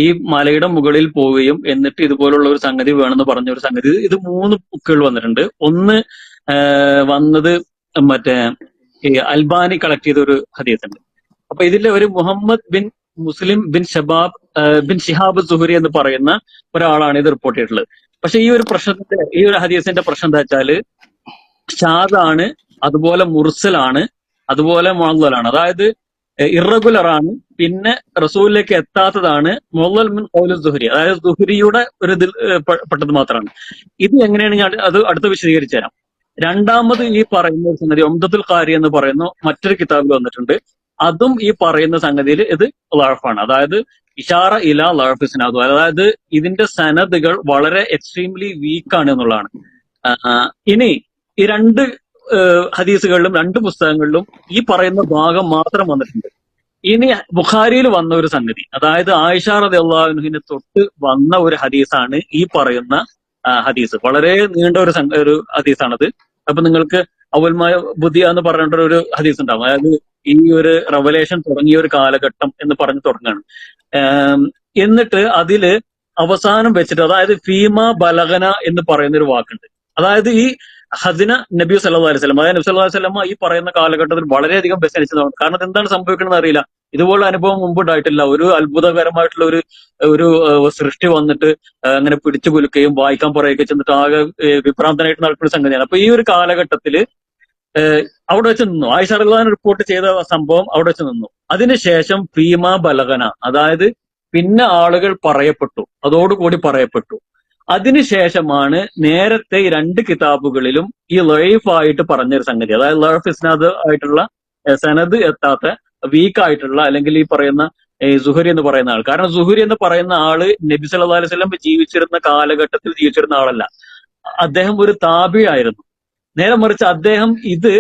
ഈ മലയുടെ മുകളിൽ പോവുകയും എന്നിട്ട് ഇതുപോലുള്ള ഒരു സംഗതി വേണമെന്ന് പറഞ്ഞ ഒരു സംഗതി, ഇത് 3 ബുക്കുകൾ വന്നിട്ടുണ്ട്. ഒന്ന് വന്നത് മറ്റേ അൽബാനി കളക്ട് ചെയ്ത ഒരു ഹദീസ് ഉണ്ട്. അപ്പൊ ഇതിലെ ഒരു മുഹമ്മദ് ബിൻ മുസ്ലിം ബിൻ ഷിഹാബ് സുഹരി എന്ന് പറയുന്ന ഒരാളാണ് ഇത് റിപ്പോർട്ട് ചെയ്തിട്ടുള്ളത്. പക്ഷെ ഈ ഒരു ഹദീസിന്റെ പ്രശ്നം എന്താ വെച്ചാല് ഷാദാണ്, അതുപോലെ മുർസലാണ്, അതുപോലെ മുഅല്ലലാണ്. അതായത് ഇറഗുലർ ആണ്, പിന്നെ റസൂലിലേക്ക് എത്താത്തതാണ് മുഅല്ലൽ മിൻ ഖൗലി സുഹരി, അതായത് സുഹരിയുടെ ഒരു ഇതിൽ പെട്ടത് മാത്രമാണ്. ഇത് എങ്ങനെയാണ് ഞാൻ അത് അടുത്ത വിശദീകരിച്ചു തരാം. രണ്ടാമത് ഈ പറയുന്ന ഒരു സംഗതി ഉംദത്തുൽ ഖാരി എന്ന് പറയുന്ന മറ്റൊരു കിതാബിൽ വന്നിട്ടുണ്ട്. അതും ഈ പറയുന്ന സംഗതിയിൽ ഇത് ലഅഫാണ്, അതായത് ഇഷാറ ഇല ലഅഫ് ഇസ്നാദു, അതായത് ഇതിന്റെ സനദുകൾ വളരെ എക്സ്ട്രീംലി വീക്കാണ് എന്നുള്ളതാണ്. ഇനി ഈ 2 ഹദീസുകളിലും 2 പുസ്തകങ്ങളിലും ഈ പറയുന്ന ഭാഗം മാത്രം വന്നിട്ടുണ്ട്. ഇനി ബുഖാരിയിൽ വന്ന ഒരു സംഗതി, അതായത് ആയിഷ റളിയല്ലാഹു അൻഹയെ തൊട്ട് വന്ന ഒരു ഹദീസാണ് ഈ പറയുന്ന ഹദീസ്. വളരെ നീണ്ട ഒരു ഹദീസാണത്. അപ്പൊ നിങ്ങൾക്ക് അവൽമായ ബുദ്ധിയ എന്ന് പറഞ്ഞിട്ട് ഒരു ഹദീസ് ഉണ്ടാവും. അതായത് ഈ ഒരു റെവലേഷൻ തുടങ്ങിയ ഒരു കാലഘട്ടം എന്ന് പറഞ്ഞ് തുടങ്ങാണ്. എന്നിട്ട് അതില് അവസാനം വെച്ചിട്ട്, അതായത് ഫീമ ബലഗന എന്ന് പറയുന്ന ഒരു വാക്കുണ്ട്. അതായത് ഈ ഹദിന നബി സല്ലല്ലാഹു അലൈഹി വസല്ലം, അതായത് നബി സല്ലല്ലാഹു അലൈഹി വസല്ലം ഈ പറയുന്ന കാലഘട്ടത്തിൽ വളരെയധികം വ്യസനിച്ചതാണ്. കാരണം എന്താണ് സംഭവിക്കണമെന്ന് അറിയില്ല. ഇതുപോലെ അനുഭവം മുമ്പ് ഉണ്ടായിട്ടില്ല. ഒരു അത്ഭുതകരമായിട്ടുള്ള ഒരു സൃഷ്ടി വന്നിട്ട് അങ്ങനെ പിടിച്ചു കുലുക്കുകയും വായിക്കാൻ പറയുകയും ചെന്നിട്ട് ആകെ വിഭ്രാന്തനായിട്ട് നടക്കുന്ന സംഗതിയാണ്. അപ്പൊ ഈ ഒരു കാലഘട്ടത്തില് അവിടെ വെച്ച് നിന്നു. ആയിഷ റളിയല്ലാഹു അൻഹ റിപ്പോർട്ട് ചെയ്ത സംഭവം അവിടെ വെച്ച് നിന്നു. അതിനുശേഷം ഫീമ ബലഗന, അതായത് പിന്നെ ആളുകൾ പറയപ്പെട്ടു, അതോടുകൂടി പറയപ്പെട്ടു. അതിനുശേഷമാണ് നേരത്തെ ഈ 2 കിതാബുകളിലും ഈ ലൈഫ് ആയിട്ട് പറഞ്ഞൊരു സംഗതി, അതായത് ലൈഫ് ഇസ്നാദ് ആയിട്ടുള്ള സനദ് എത്താത്ത വീക്ക് ആയിട്ടുള്ള, അല്ലെങ്കിൽ ഈ പറയുന്ന സുഹരി എന്ന് പറയുന്ന ആൾ. കാരണം സുഹരി എന്ന് പറയുന്ന ആള് നബി സല്ലല്ലാഹു അലൈഹി വസല്ലം ജീവിച്ചിരുന്ന കാലഘട്ടത്തിൽ ജീവിച്ചിരുന്ന ആളല്ല. അദ്ദേഹം ഒരു താബി ആയിരുന്നു. നേരെ മറിച്ച് അദ്ദേഹം ഇത്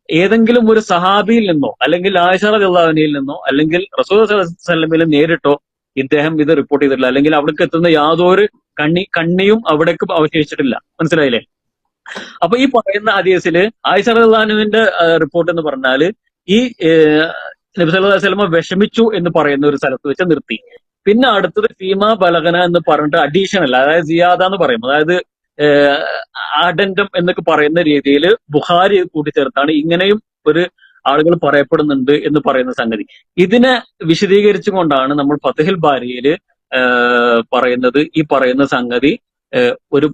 ഏതെങ്കിലും ഒരു സഹാബിയിൽ നിന്നോ അല്ലെങ്കിൽ ആയിഷ റളിയല്ലാഹു അൻഹയിൽ നിന്നോ അല്ലെങ്കിൽ റസൂൽ സല്ലല്ലാഹു അലൈഹി വസല്ലമയിൽ നേരിട്ടോ ഇദ്ദേഹം ഇത് റിപ്പോർട്ട് ചെയ്തിട്ടില്ല. അല്ലെങ്കിൽ അവിടേക്ക് എത്തുന്ന യാതൊരു കണ്ണിയും അവിടേക്ക് അവശേഷിച്ചിട്ടില്ല. മനസ്സിലായില്ലേ? അപ്പൊ ഈ പറയുന്ന ഹദീസില് ആയിഷ റളിയല്ലാഹു അൻഹയുടെ റിപ്പോർട്ട് എന്ന് പറഞ്ഞാല് ഈ നബി സല്ലല്ലാഹു അലൈഹി വസല്ലം വിഷമിച്ചു എന്ന് പറയുന്ന ഒരു സ്ഥലത്ത് വെച്ച് നിർത്തി. പിന്നെ അടുത്തത് ഫീമ ബലഗന എന്ന് പറഞ്ഞിട്ട് അഡീഷണൽ, അതായത് സിയാദ എന്ന് പറയും, അതായത് ആഡൻഡം എന്നൊക്കെ പറയുന്ന രീതിയിൽ ബുഖാരി കൂട്ടിച്ചേർത്താണ് ഇങ്ങനെയും ഒരു ആളുകൾ പറയപ്പെടുന്നുണ്ട് എന്ന് പറയുന്ന സംഗതി. ഇതിനെ വിശദീകരിച്ചുകൊണ്ടാണ് നമ്മൾ ഫത്ഹുൽ ബാരിയില് പറയുന്നത് ഈ പറയുന്ന സംഗതി ഒരു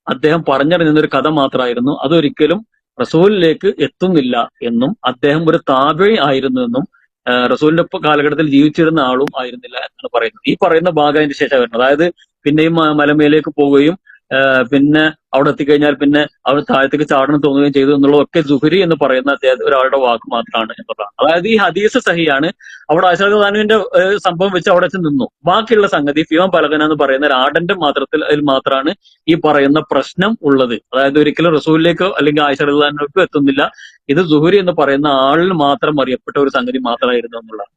അദ്ദേഹം പറഞ്ഞറിഞ്ഞൊരു കഥ മാത്രമായിരുന്നു, അതൊരിക്കലും റസൂലിലേക്ക് എത്തുന്നില്ല എന്നും അദ്ദേഹം ഒരു താബിഈ ആയിരുന്നു എന്നും റസൂലിന്റെ കാലഘട്ടത്തിൽ ജീവിച്ചിരുന്ന ആളും ആയിരുന്നില്ല എന്നാണ് പറയുന്നത്. ഈ പറയുന്ന ഭാഗം അതിന് ശേഷം വരുന്നത്. അതായത് പിന്നെയും മലമേലേക്ക് പോവുകയും പിന്നെ അവിടെ എത്തിക്കഴിഞ്ഞാൽ പിന്നെ അവിടെ താഴത്തേക്ക് ചാടണം തോന്നുകയും ചെയ്തു എന്നുള്ളതൊക്കെ സുഹരി എന്ന് പറയുന്ന അദ്ദേഹം ഒരാളുടെ വാക്ക് മാത്രമാണ് എന്നുള്ളതാണ്. അതായത് ഈ ഹദീസ് സഹിയാണ്. അവിടെ ആയിഷ റളിയല്ലാഹു അൻഹയുടെ സംഭവം വെച്ച് അവിടെ വെച്ച് നിന്നു. ബാക്കിയുള്ള സംഗതി ഫിയോം പലകന എന്ന് പറയുന്ന ഒരു ആഡന്റെ അതിൽ മാത്രമാണ് ഈ പറയുന്ന പ്രശ്നം ഉള്ളത്. അതായത് ഒരിക്കലും റസൂലിലേക്കോ അല്ലെങ്കിൽ ആയിഷ റളിയല്ലാഹു അൻഹയ്ക്കോ എത്തുന്നില്ല. ഇത് സുഹരി എന്ന് പറയുന്ന ആളിന് മാത്രം അറിയപ്പെട്ട ഒരു സംഗതി മാത്രമായിരുന്നു എന്നുള്ളതാണ്.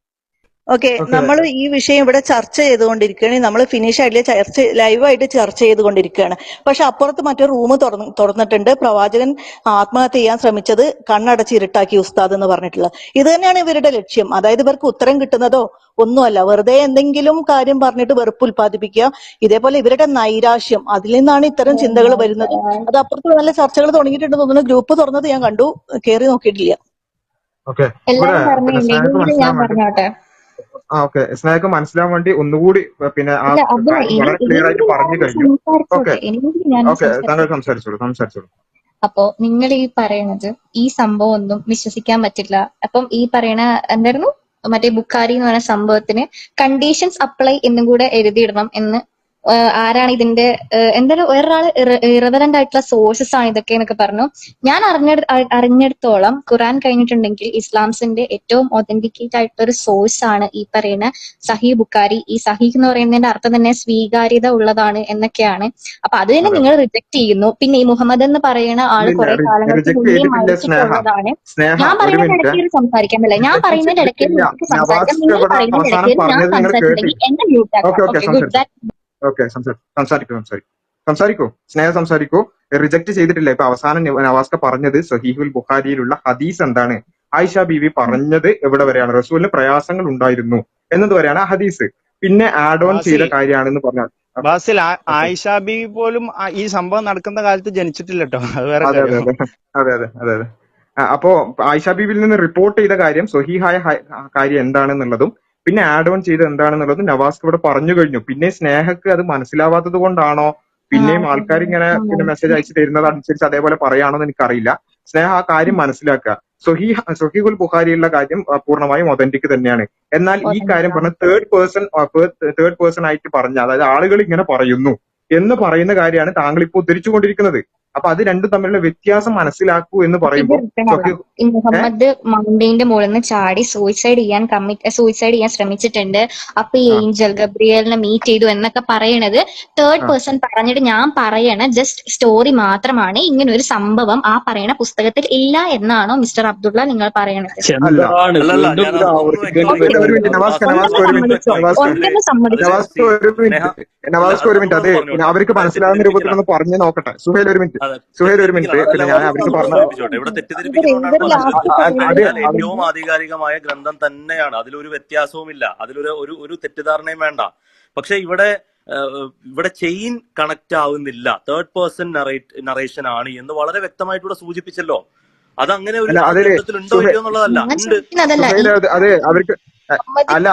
ഓക്കെ, നമ്മൾ ഈ വിഷയം ഇവിടെ ചർച്ച ചെയ്തുകൊണ്ടിരിക്കുകയാണ്. നമ്മൾ ഫിനിഷ് ആയിട്ടില്ല, ലൈവായിട്ട് ചർച്ച ചെയ്തുകൊണ്ടിരിക്കുകയാണ്. പക്ഷെ അപ്പുറത്ത് മറ്റൊരു റൂം തുറന്നിട്ടുണ്ട്. പ്രവാചകൻ ആത്മഹത്യ ചെയ്യാൻ ശ്രമിച്ചത് കണ്ണടച്ച് ഇരുട്ടാക്കി ഉസ്താദ് എന്ന് പറഞ്ഞിട്ടുള്ളത്. ഇത് തന്നെയാണ് ഇവരുടെ ലക്ഷ്യം. അതായത് ഇവർക്ക് ഉത്തരം കിട്ടുന്നതോ ഒന്നുമല്ല, വെറുതെ എന്തെങ്കിലും കാര്യം പറഞ്ഞിട്ട് വെറുപ്പ് ഉൽപ്പാദിപ്പിക്കുക. ഇതേപോലെ ഇവരുടെ നൈരാശ്യം, അതിൽ നിന്നാണ് ഇത്തരം ചിന്തകൾ വരുന്നത്. അത് അപ്പുറത്ത് നല്ല ചർച്ചകൾ തുടങ്ങിയിട്ടുണ്ടെന്ന് തോന്നുന്നു. ഗ്രൂപ്പ് തുറന്നത് ഞാൻ കണ്ടു, കയറി നോക്കിയിട്ടില്ല. എല്ലാരും പറഞ്ഞില്ലേ, ഞാൻ പറഞ്ഞോട്ടെ. ഓക്കെ, സ്നേഹക്ക് മനസ്സിലാവാൻ വേണ്ടി ഒന്നുകൂടി പിന്നെ വളരെ ക്ലിയർ ആയിട്ട് പറഞ്ഞു കഴിഞ്ഞു. ഓക്കെ, താങ്കൾ സംസാരിച്ചോളൂ. അപ്പോ നിങ്ങൾ ഈ പറയണത് ഈ സംഭവം ഒന്നും വിശ്വസിക്കാൻ പറ്റില്ല. അപ്പം ഈ പറയണ എന്തായിരുന്നു മറ്റേ ബുഖാരി എന്ന് പറയുന്ന സംഭവത്തിന് കണ്ടീഷൻസ് അപ്ലൈ എന്നും കൂടെ എഴുതിയിടണം എന്ന് ആരാണ് ഇതിന്റെ എന്തായാലും വേറൊരാള് ഇറവലന്റ് ആയിട്ടുള്ള സോഴ്സസ് ആണ് ഇതൊക്കെ എന്നൊക്കെ പറഞ്ഞു. ഞാൻ അറിഞ്ഞിടത്തോളം ഖുറാൻ കഴിഞ്ഞിട്ടുണ്ടെങ്കിൽ ഇസ്ലാംസിന്റെ ഏറ്റവും ഒതന്റിക്കേറ്റ് ആയിട്ടുള്ള ഒരു സോഴ്സ് ആണ് ഈ പറയുന്ന സഹീഹ് ബുഖാരി. ഈ സഹീഹ് എന്ന് പറയുന്നതിന്റെ അർത്ഥം തന്നെ സ്വീകാര്യത ഉള്ളതാണ് എന്നൊക്കെയാണ്. അപ്പൊ അത് തന്നെ അതെ നിങ്ങൾ റിജക്ട് ചെയ്യുന്നു. പിന്നെ ഈ മുഹമ്മദ് എന്ന് പറയുന്ന ആള് കുറെ കാലങ്ങൾക്ക് റിജക്ട് മുന്നേ ചെയ്തിട്ടില്ല സ്നേഹ. മരിച്ചിട്ടുള്ളതാണ്. സ്നേഹ ഞാൻ ഒരു പറയുന്നതിന്റെ മിനിറ്റ്. ഇടയ്ക്ക് സംസാരിക്കാൻ പറ്റില്ല. ഞാൻ റിജക്ട് പറയുന്നതിന്റെ ഇടയ്ക്ക് ചെയ്തിട്ടില്ല. നിങ്ങൾക്ക് സംസാരിക്കാം. നവാസ് നിങ്ങൾ ഇവിടെ പറയുന്നതിന്റെ അവസാനം ഇടയ്ക്ക് ഞാൻ പറഞ്ഞത് നിങ്ങൾ കേട്ട്. സംസാരിച്ചിട്ടുണ്ടെങ്കിൽ എന്നെ മ്യൂട്ട് ആക്കാം. Okay okay good. ഓക്കെ സംസാരിക്കൂ സ്നേഹ സംസാരിക്കൂ. റിജക്ട് ചെയ്തിട്ടില്ല. ഇപ്പൊ അവസാനം നവാസ്ക പറഞ്ഞത് സഹീഹുൽ ബുഖാരിയിലുള്ള ഹദീസ് എന്താണ്? ആയിഷ ബീവി പറഞ്ഞത് എവിടെ വരെയാണ്? റസൂലിന് പ്രയാസങ്ങൾ ഉണ്ടായിരുന്നു എന്നത് വരെയാണ് ആ ഹദീസ്. പിന്നെ ആഡ് ഓൺ ചെയ്ത കാര്യമാണെന്ന് പറഞ്ഞാൽ ബാസിൽ ആയിഷ ബീവി പോലും ഈ സംഭവം നടക്കുന്ന കാലത്ത് ജനിച്ചിട്ടില്ല കേട്ടോ. അത് വേറെ അതെ കാര്യം. അതെ. അപ്പോ ആയിഷ ബീവിയിൽ നിന്ന് റിപ്പോർട്ട് ചെയ്ത കാര്യം സ്വഹീഹായ കാര്യം എന്താണെന്നുള്ളതും പിന്നെ ആഡ് ഓൺ ചെയ്ത് എന്താണെന്നുള്ളതും നവാസ് ഇവിടെ പറഞ്ഞു കഴിഞ്ഞു. പിന്നെ സ്നേഹക്ക് അത് മനസ്സിലാവാത്തത് കൊണ്ടാണോ പിന്നെയും ആൾക്കാർ ഇങ്ങനെ പിന്നെ മെസ്സേജ് അയച്ചു തരുന്നത് അനുസരിച്ച് അതേപോലെ പറയാണോ എന്ന് എനിക്കറിയില്ല. സ്നേഹ ആ കാര്യം മനസ്സിലാക്കുക. സഹീഹുൽ ബുഖാരിയുള്ള കാര്യം പൂർണ്ണമായും ഒതന്റിക് തന്നെയാണ്. എന്നാൽ ഈ കാര്യം പറഞ്ഞ തേർഡ് പേഴ്സൺ ആയിട്ട് പറഞ്ഞ, അതായത് ആളുകൾ ഇങ്ങനെ പറയുന്നു എന്ന് പറയുന്ന കാര്യമാണ് താങ്കൾ ഇപ്പോൾ ഉദ്ധരിച്ചുകൊണ്ടിരിക്കുന്നത്. അപ്പൊ അത് രണ്ടും തമ്മിലുള്ള വ്യത്യാസം മനസ്സിലാക്കൂ എന്ന് പറയുമ്പോൾ ഈ മുഹമ്മദ് മൗണ്ടൈന്റെ മുകളിൽ നിന്ന് ചാടി സൂയിസൈഡ് ചെയ്യാൻ ശ്രമിച്ചിട്ടുണ്ട്. അപ്പൊ ഈ ഏഞ്ചൽ ഗബ്രിയലിനെ മീറ്റ് ചെയ്തു എന്നൊക്കെ പറയണത് തേർഡ് പേഴ്സൺ പറഞ്ഞിട്ട് ഞാൻ പറയണ ജസ്റ്റ് സ്റ്റോറി മാത്രമാണ്. ഇങ്ങനെ ഒരു സംഭവം ആ പറയണ പുസ്തകത്തിൽ ഇല്ല എന്നാണോ മിസ്റ്റർ അബ്ദുള്ള നിങ്ങൾ പറയണത്? ഒരു മിനിറ്റ്. അതെ അവർക്ക് മനസ്സിലാവുന്ന രൂപത്തിൽ ഒന്ന് പറഞ്ഞു നോക്കട്ടെ. സുഹേൽ ഒരു മിനിറ്റ്. പിന്നെ ഞാൻ അവർക്ക് ഇവിടെ തെറ്റിദ്ധരിപ്പിക്കുന്നതുകൊണ്ടാണ് ഏറ്റവും ആധികാരികമായ ഗ്രന്ഥം തന്നെയാണ്. അതിലൊരു വ്യത്യാസവുമില്ല. അതിലൊരു തെറ്റിദ്ധാരണയും വേണ്ട. പക്ഷെ ഇവിടെ ചെയിൻ കണക്ട് ആവുന്നില്ല. തേർഡ് പേഴ്സൺ നറേഷൻ ആണ് എന്ന് വളരെ വ്യക്തമായിട്ട് ഇവിടെ സൂചിപ്പിച്ചല്ലോ. അത് അങ്ങനെ ഒരു ഗ്രന്ഥത്തിലുണ്ടോ ഇല്ലയോ എന്നുള്ളതല്ല. ഉണ്ട്. അതെ അവർക്ക് അല്ല.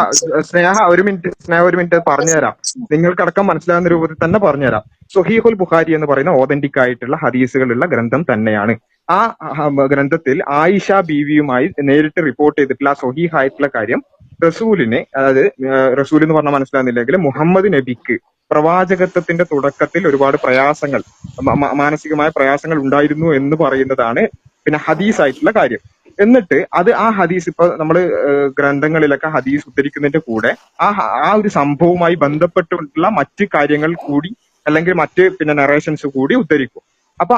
സ്നേഹ ഒരു മിനിറ്റ് പറഞ്ഞുതരാം. നിങ്ങൾക്കടക്കം മനസ്സിലാവുന്ന രൂപത്തിൽ തന്നെ പറഞ്ഞുതരാം. സഹീഹുൽ ബുഖാരി എന്ന് പറയുന്ന ഓതന്റിക് ആയിട്ടുള്ള ഹദീസുകളുള്ള ഗ്രന്ഥം തന്നെയാണ്. ആ ഗ്രന്ഥത്തിൽ ആയിഷ ബീവിയുമായി നേരിട്ട് റിപ്പോർട്ട് ചെയ്തിട്ടുള്ള ആ സഹീഹായിട്ടുള്ള കാര്യം റസൂലിനെ, അതായത് റസൂൽ എന്ന് പറഞ്ഞാൽ മനസ്സിലാകുന്നില്ലെങ്കിൽ മുഹമ്മദ് നബിക്ക് പ്രവാചകത്വത്തിന്റെ തുടക്കത്തിൽ ഒരുപാട് പ്രയാസങ്ങൾ, മാനസികമായ പ്രയാസങ്ങൾ ഉണ്ടായിരുന്നു എന്ന് പറയുന്നതാണ് പിന്നെ ഹദീസ് ആയിട്ടുള്ള കാര്യം. എന്നിട്ട് അത് ആ ഹദീസ് ഇപ്പൊ നമ്മള് ഗ്രന്ഥങ്ങളിലൊക്കെ ഹദീസ് ഉദ്ധരിക്കുന്നതിന്റെ കൂടെ ആ ഒരു സംഭവവുമായി ബന്ധപ്പെട്ടിട്ടുള്ള മറ്റ് കാര്യങ്ങൾ കൂടി അല്ലെങ്കിൽ മറ്റ് പിന്നെ നറേഷൻസ് കൂടി ഉദ്ധരിക്കും. അപ്പൊ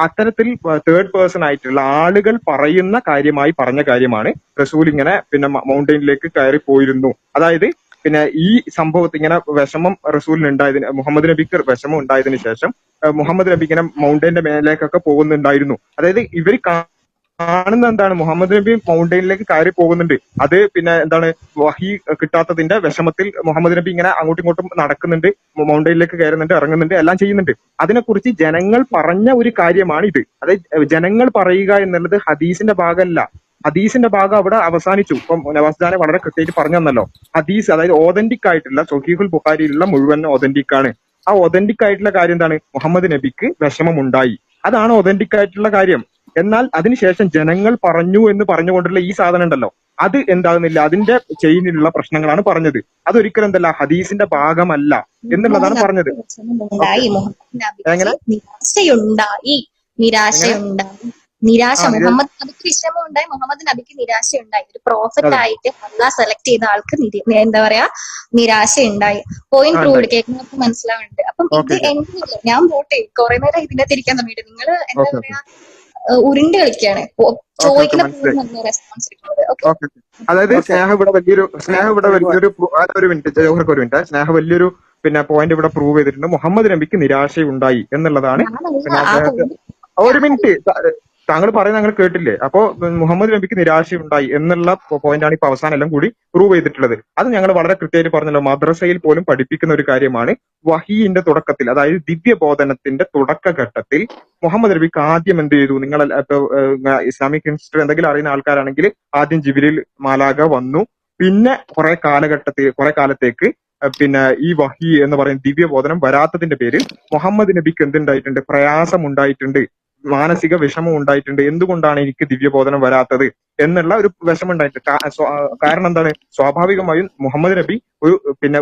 അത്തരത്തിൽ തേർഡ് പേഴ്സൺ ആയിട്ടുള്ള ആളുകൾ പറയുന്ന കാര്യമായി പറഞ്ഞ കാര്യമാണ് റസൂൽ ഇങ്ങനെ പിന്നെ മൗണ്ടൈനിലേക്ക് കയറി പോയിരുന്നു. അതായത് പിന്നെ ഈ സംഭവത്തിൽ ഇങ്ങനെ വിഷമം റസൂലിന് ഉണ്ടായതിന്, മുഹമ്മദ് നബിക്ക് വിഷമം ഉണ്ടായതിനു ശേഷം മുഹമ്മദ് നബി ഇങ്ങനെ മൗണ്ടൈന്റെ മേലേക്കൊക്കെ പോകുന്നുണ്ടായിരുന്നു. അതായത് ഇവർ കാണുന്ന എന്താണ്, മുഹമ്മദ് നബി മൗണ്ടൈനിലേക്ക് കയറി പോകുന്നുണ്ട്. അത് പിന്നെ എന്താണ്, വഹി കിട്ടാത്തതിന്റെ വിഷമത്തിൽ മുഹമ്മദ് നബി ഇങ്ങനെ അങ്ങോട്ടും ഇങ്ങോട്ടും നടക്കുന്നുണ്ട്, മൗണ്ടൈനിലേക്ക് കയറുന്നുണ്ട്, ഇറങ്ങുന്നുണ്ട്, എല്ലാം ചെയ്യുന്നുണ്ട്. അതിനെക്കുറിച്ച് ജനങ്ങൾ പറഞ്ഞ ഒരു കാര്യമാണ് ഇത്. അതായത് ജനങ്ങൾ പറയുക എന്നുള്ളത് ഹദീസിന്റെ ഭാഗമല്ല. ഹദീസിന്റെ ഭാഗം അവിടെ അവസാനിച്ചു. ഇപ്പം നവാസ്ദാനെ വളരെ കൃത്യമായിട്ട് പറഞ്ഞു തന്നല്ലോ. ഹദീസ് അതായത് ഓതന്റിക് ആയിട്ടുള്ള സഹീഹുൽ ബുഖാരിയിലുള്ള മുഴുവൻ ഓതന്റിക് ആണ്. ആ ഓതന്റിക് ആയിട്ടുള്ള കാര്യം എന്താണ്? മുഹമ്മദ് നബിക്ക് വിഷമമുണ്ടായി, അതാണ് ഓതന്റിക് ആയിട്ടുള്ള കാര്യം. എന്നാൽ അതിനുശേഷം ജനങ്ങൾ പറഞ്ഞു എന്ന് പറഞ്ഞുകൊണ്ടുള്ള ഈ സാധനം ഉണ്ടല്ലോ, അത് എന്താകുന്നില്ല, അതിന്റെ ചെയിനിലുള്ള പ്രശ്നങ്ങളാണ് പറഞ്ഞത്. അതൊരിക്കലും എന്തല്ല ഹദീസിന്റെ ഭാഗമല്ല എന്നുള്ളതാണ് പറഞ്ഞത്. എങ്ങനെ നിരാശ മുഹമ്മദ് നബിക്ക് വിഷമമുണ്ടായി, മുഹമ്മദ് നബിക്ക് നിരാശയുണ്ടായി. ഒരു പ്രോഫറ്റ് ആയിട്ട് അള്ളാഹ് സെലക്ട് ചെയ്ത ആൾക്ക് എന്താ പറയാ നിരാശയുണ്ടായി. Point proved. കേൾക്കുന്നവർക്ക് മനസ്സിലാവുന്നുണ്ട്. അപ്പം ഇത് എങ്ങനെ ഞാൻ വോട്ട് ചെയ്യും. കുറെ നേരം ഇതിന്റെ തിരിക്കാൻ തുടങ്ങിയിട്ട് നിങ്ങൾ എന്താ പറയാ ഉരുണ്ട് കളിക്കാണ്. ചോദിക്കുന്ന റെസ്പോൺസ് കിട്ടുന്നത്. അതായത് സ്നേഹ ഇവിടെ വലിയൊരു ഒരു മിനിറ്റ് സ്നേഹ വലിയൊരു പിന്നെ പോയിന്റ് ഇവിടെ പ്രൂവ് ചെയ്തിട്ടുണ്ട്. മുഹമ്മദ് നബിക്ക് നിരാശയുണ്ടായി എന്നുള്ളതാണ്. ഒരു മിനിറ്റ്, താങ്കൾ പറയുന്നത് ഞങ്ങൾ കേട്ടില്ലേ? അപ്പോ മുഹമ്മദ് നബിക്ക് നിരാശയുണ്ടായി എന്നുള്ള പോയിന്റാണ് ഇപ്പൊ അവസാനം എല്ലാം കൂടി പ്രൂവ് ചെയ്തിട്ടുള്ളത്. അത് ഞങ്ങൾ വളരെ കൃത്യമായിട്ട് പറഞ്ഞല്ലോ. മദ്രസയിൽ പോലും പഠിപ്പിക്കുന്ന ഒരു കാര്യമാണ്. വഹീന്റെ തുടക്കത്തിൽ, അതായത് ദിവ്യബോധനത്തിന്റെ തുടക്കഘട്ടത്തിൽ മുഹമ്മദ് നബിക്ക് ആദ്യം എന്ത് ചെയ്തു? നിങ്ങൾ ഇസ്ലാമിക് ഹിസ്റ്ററി എന്തെങ്കിലും അറിയുന്ന ആൾക്കാരാണെങ്കിൽ ആദ്യം ജിബ്രീൽ മാലാഖ വന്നു. പിന്നെ കുറെ കാലത്തേക്ക് പിന്നെ ഈ വഹി എന്ന് പറയുന്ന ദിവ്യബോധനം വരാത്തതിന്റെ പേരിൽ മുഹമ്മദ് നബിക്ക് എന്തുണ്ടായിട്ടുണ്ട്? പ്രയാസം ഉണ്ടായിട്ടുണ്ട്, മാനസിക വിഷമം ഉണ്ടായിട്ടുണ്ട്. എന്തുകൊണ്ടാണ് എനിക്ക് ദിവ്യബോധനം വരാത്തത് എന്നുള്ള ഒരു വിഷമം ഉണ്ടായിട്ടുണ്ട്. കാരണം എന്താണ്, സ്വാഭാവികമായും മുഹമ്മദ് നബി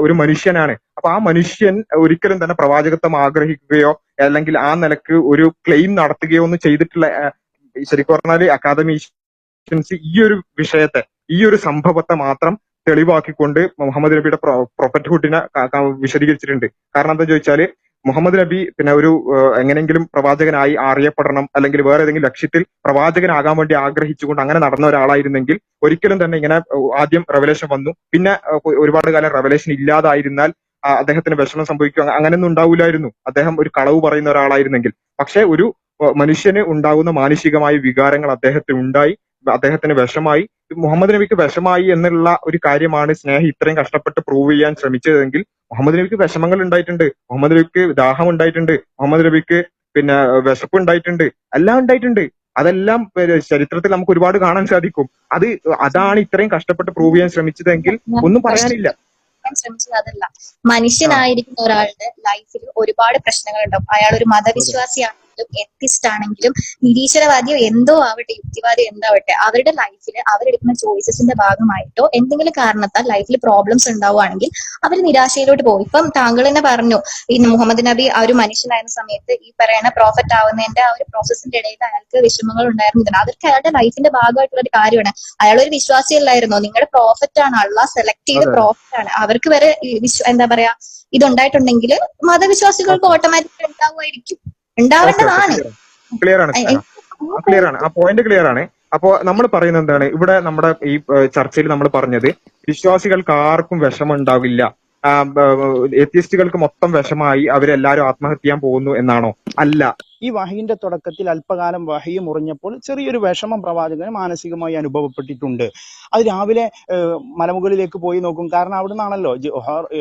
ഒരു മനുഷ്യനാണ്. അപ്പൊ ആ മനുഷ്യൻ ഒരിക്കലും തന്നെ പ്രവാചകത്വം ആഗ്രഹിക്കുകയോ അല്ലെങ്കിൽ ആ നിലക്ക് ഒരു ക്ലെയിം നടത്തുകയോ ഒന്നും ചെയ്തിട്ടുള്ള, ശരിക്കും പറഞ്ഞാല് അക്കാദമീഷ്യൻസ് ഈ ഒരു വിഷയത്തെ, ഈ ഒരു സംഭവത്തെ മാത്രം തെളിവാക്കിക്കൊണ്ട് മുഹമ്മദ് നബിയുടെ പ്രൊഫറ്റ്ഹുഡിനെ വിശദീകരിച്ചിട്ടുണ്ട്. കാരണം എന്താ ചോദിച്ചാല്, മുഹമ്മദ് നബി എങ്ങനെയെങ്കിലും പ്രവാചകനായി അറിയപ്പെടണം അല്ലെങ്കിൽ വേറെ ഏതെങ്കിലും ലക്ഷ്യത്തിൽ പ്രവാചകനാകാൻ വേണ്ടി ആഗ്രഹിച്ചുകൊണ്ട് അങ്ങനെ നടന്ന ഒരാളായിരുന്നെങ്കിൽ ഒരിക്കലും തന്നെ ഇങ്ങനെ ആദ്യം റെവലേഷൻ വന്നു, പിന്നെ ഒരുപാട് കാലം റെവലേഷൻ ഇല്ലാതായിരുന്നാൽ അദ്ദേഹത്തിന് വിഷമം സംഭവിക്കുക, അങ്ങനെയൊന്നും ഉണ്ടാവില്ലായിരുന്നു അദ്ദേഹം ഒരു കളവ് പറയുന്ന ഒരാളായിരുന്നെങ്കിൽ. പക്ഷെ ഒരു മനുഷ്യന് ഉണ്ടാകുന്ന മാനുഷികമായ വികാരങ്ങൾ അദ്ദേഹത്തിന് ഉണ്ടായി, അദ്ദേഹത്തിന് വിഷമായി. മുഹമ്മദ് നബിക്ക് വിഷമായി എന്നുള്ള ഒരു കാര്യമാണ് സ്നേഹം ഇത്രയും കഷ്ടപ്പെട്ട് പ്രൂവ് ചെയ്യാൻ ശ്രമിച്ചതെങ്കിൽ മുഹമ്മദ് നബിക്ക് വിഷമങ്ങൾ ഉണ്ടായിട്ടുണ്ട്, മുഹമ്മദ് നബിക്ക് ദാഹം ഉണ്ടായിട്ടുണ്ട്, മുഹമ്മദ് നബിക്ക് വിശപ്പ് ഉണ്ടായിട്ടുണ്ട്, എല്ലാം ഉണ്ടായിട്ടുണ്ട്. അതെല്ലാം ചരിത്രത്തിൽ നമുക്ക് ഒരുപാട് കാണാൻ സാധിക്കും. അതാണ് ഇത്രയും കഷ്ടപ്പെട്ട് പ്രൂവ് ചെയ്യാൻ ശ്രമിച്ചതെങ്കിൽ ഒന്നും പറയാനില്ല. ശ്രമിച്ചത് അതല്ല, മനുഷ്യനായിരിക്കുന്ന ഒരാളുടെ ലൈഫിൽ ഒരുപാട് പ്രശ്നങ്ങൾ ഉണ്ടാവും. അയാൾ ഒരു മതവിശ്വാസിയാണെങ്കിലും എത്തിസ്റ്റ് ആണെങ്കിലും നിരീശ്വരവാദിയോ എന്തോ ആവട്ടെ, യുക്തിവാദിയോ എന്താവട്ടെ, അവരുടെ ലൈഫിൽ അവരെടുക്കുന്ന ചോയ്സസിന്റെ ഭാഗമായിട്ടോ എന്തെങ്കിലും കാരണത്താൽ ലൈഫിൽ പ്രോബ്ലംസ് ഉണ്ടാവുകയാണെങ്കിൽ അവർ നിരാശയിലോട്ട് പോകും. ഇപ്പം താങ്കൾ തന്നെ പറഞ്ഞു, ഈ മുഹമ്മദ് നബി ആ ഒരു മനുഷ്യനായിരുന്ന സമയത്ത് ഈ പറയുന്ന പ്രോഫറ്റ് ആവുന്നതിന്റെ ആ ഒരു പ്രോസസ്സിന്റെ ഇടയിൽ അയാൾക്ക് വിഷമങ്ങൾ ഉണ്ടായിരുന്നില്ല. അതൊക്കെ അയാളുടെ ലൈഫിന്റെ ഭാഗമായിട്ടുള്ള ഒരു കാര്യമാണ്. അയാൾ ഒരു വിശ്വാസിയല്ലായിരുന്നോ? നിങ്ങളുടെ പ്രോഫറ്റ് ആണ്, അള്ളാഹ് സെലക്ട് ചെയ്ത പ്രോഫറ്റ് ആണ്. അവർക്ക് വരെ എന്താ പറയാ ഇതുണ്ടായിട്ടുണ്ടെങ്കിൽ മതവിശ്വാസികൾക്ക് ഓട്ടോമാറ്റിക്കലി ഉണ്ടാവുമായിരിക്കും, ഉണ്ടാവേണ്ടതാണ്. ക്ലിയർ ആണ്, ആ പോയിന്റ് ക്ലിയർ ആണ്. അപ്പോ നമ്മൾ പറയുന്നത് എന്താണ്, ഇവിടെ നമ്മുടെ ഈ ചർച്ചയിൽ നമ്മൾ പറഞ്ഞത് വിശ്വാസികൾക്ക് ആർക്കും വിഷമം ഉണ്ടാവില്ല, എത്തിയിസ്റ്റുകൾക്ക് മൊത്തം വിഷമായി അവരെല്ലാരും ആത്മഹത്യ ചെയ്യാൻ പോകുന്നു എന്നാണോ? അല്ല. ഈ വഹീന്റെ തുടക്കത്തിൽ അല്പകാലം വഹി മുറിഞ്ഞപ്പോൾ ചെറിയൊരു വിഷമം പ്രവാചകന് മാനസികമായി അനുഭവപ്പെട്ടിട്ടുണ്ട്. അത് രാവിലെ മലമുകളിലേക്ക് പോയി നോക്കും. കാരണം അവിടെ നിന്നാണല്ലോ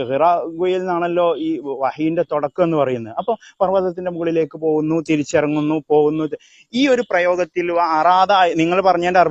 ഹിറാ ഗുഹയിൽ നിന്നാണല്ലോ ഈ വഹീന്റെ തുടക്കം എന്ന് പറയുന്നത്. അപ്പൊ പർവ്വതത്തിന്റെ മുകളിലേക്ക് പോകുന്നു, തിരിച്ചിറങ്ങുന്നു, പോകുന്നു. ഈ ഒരു പ്രയോഗത്തിൽ നിങ്ങൾ പറഞ്ഞതിന്റെ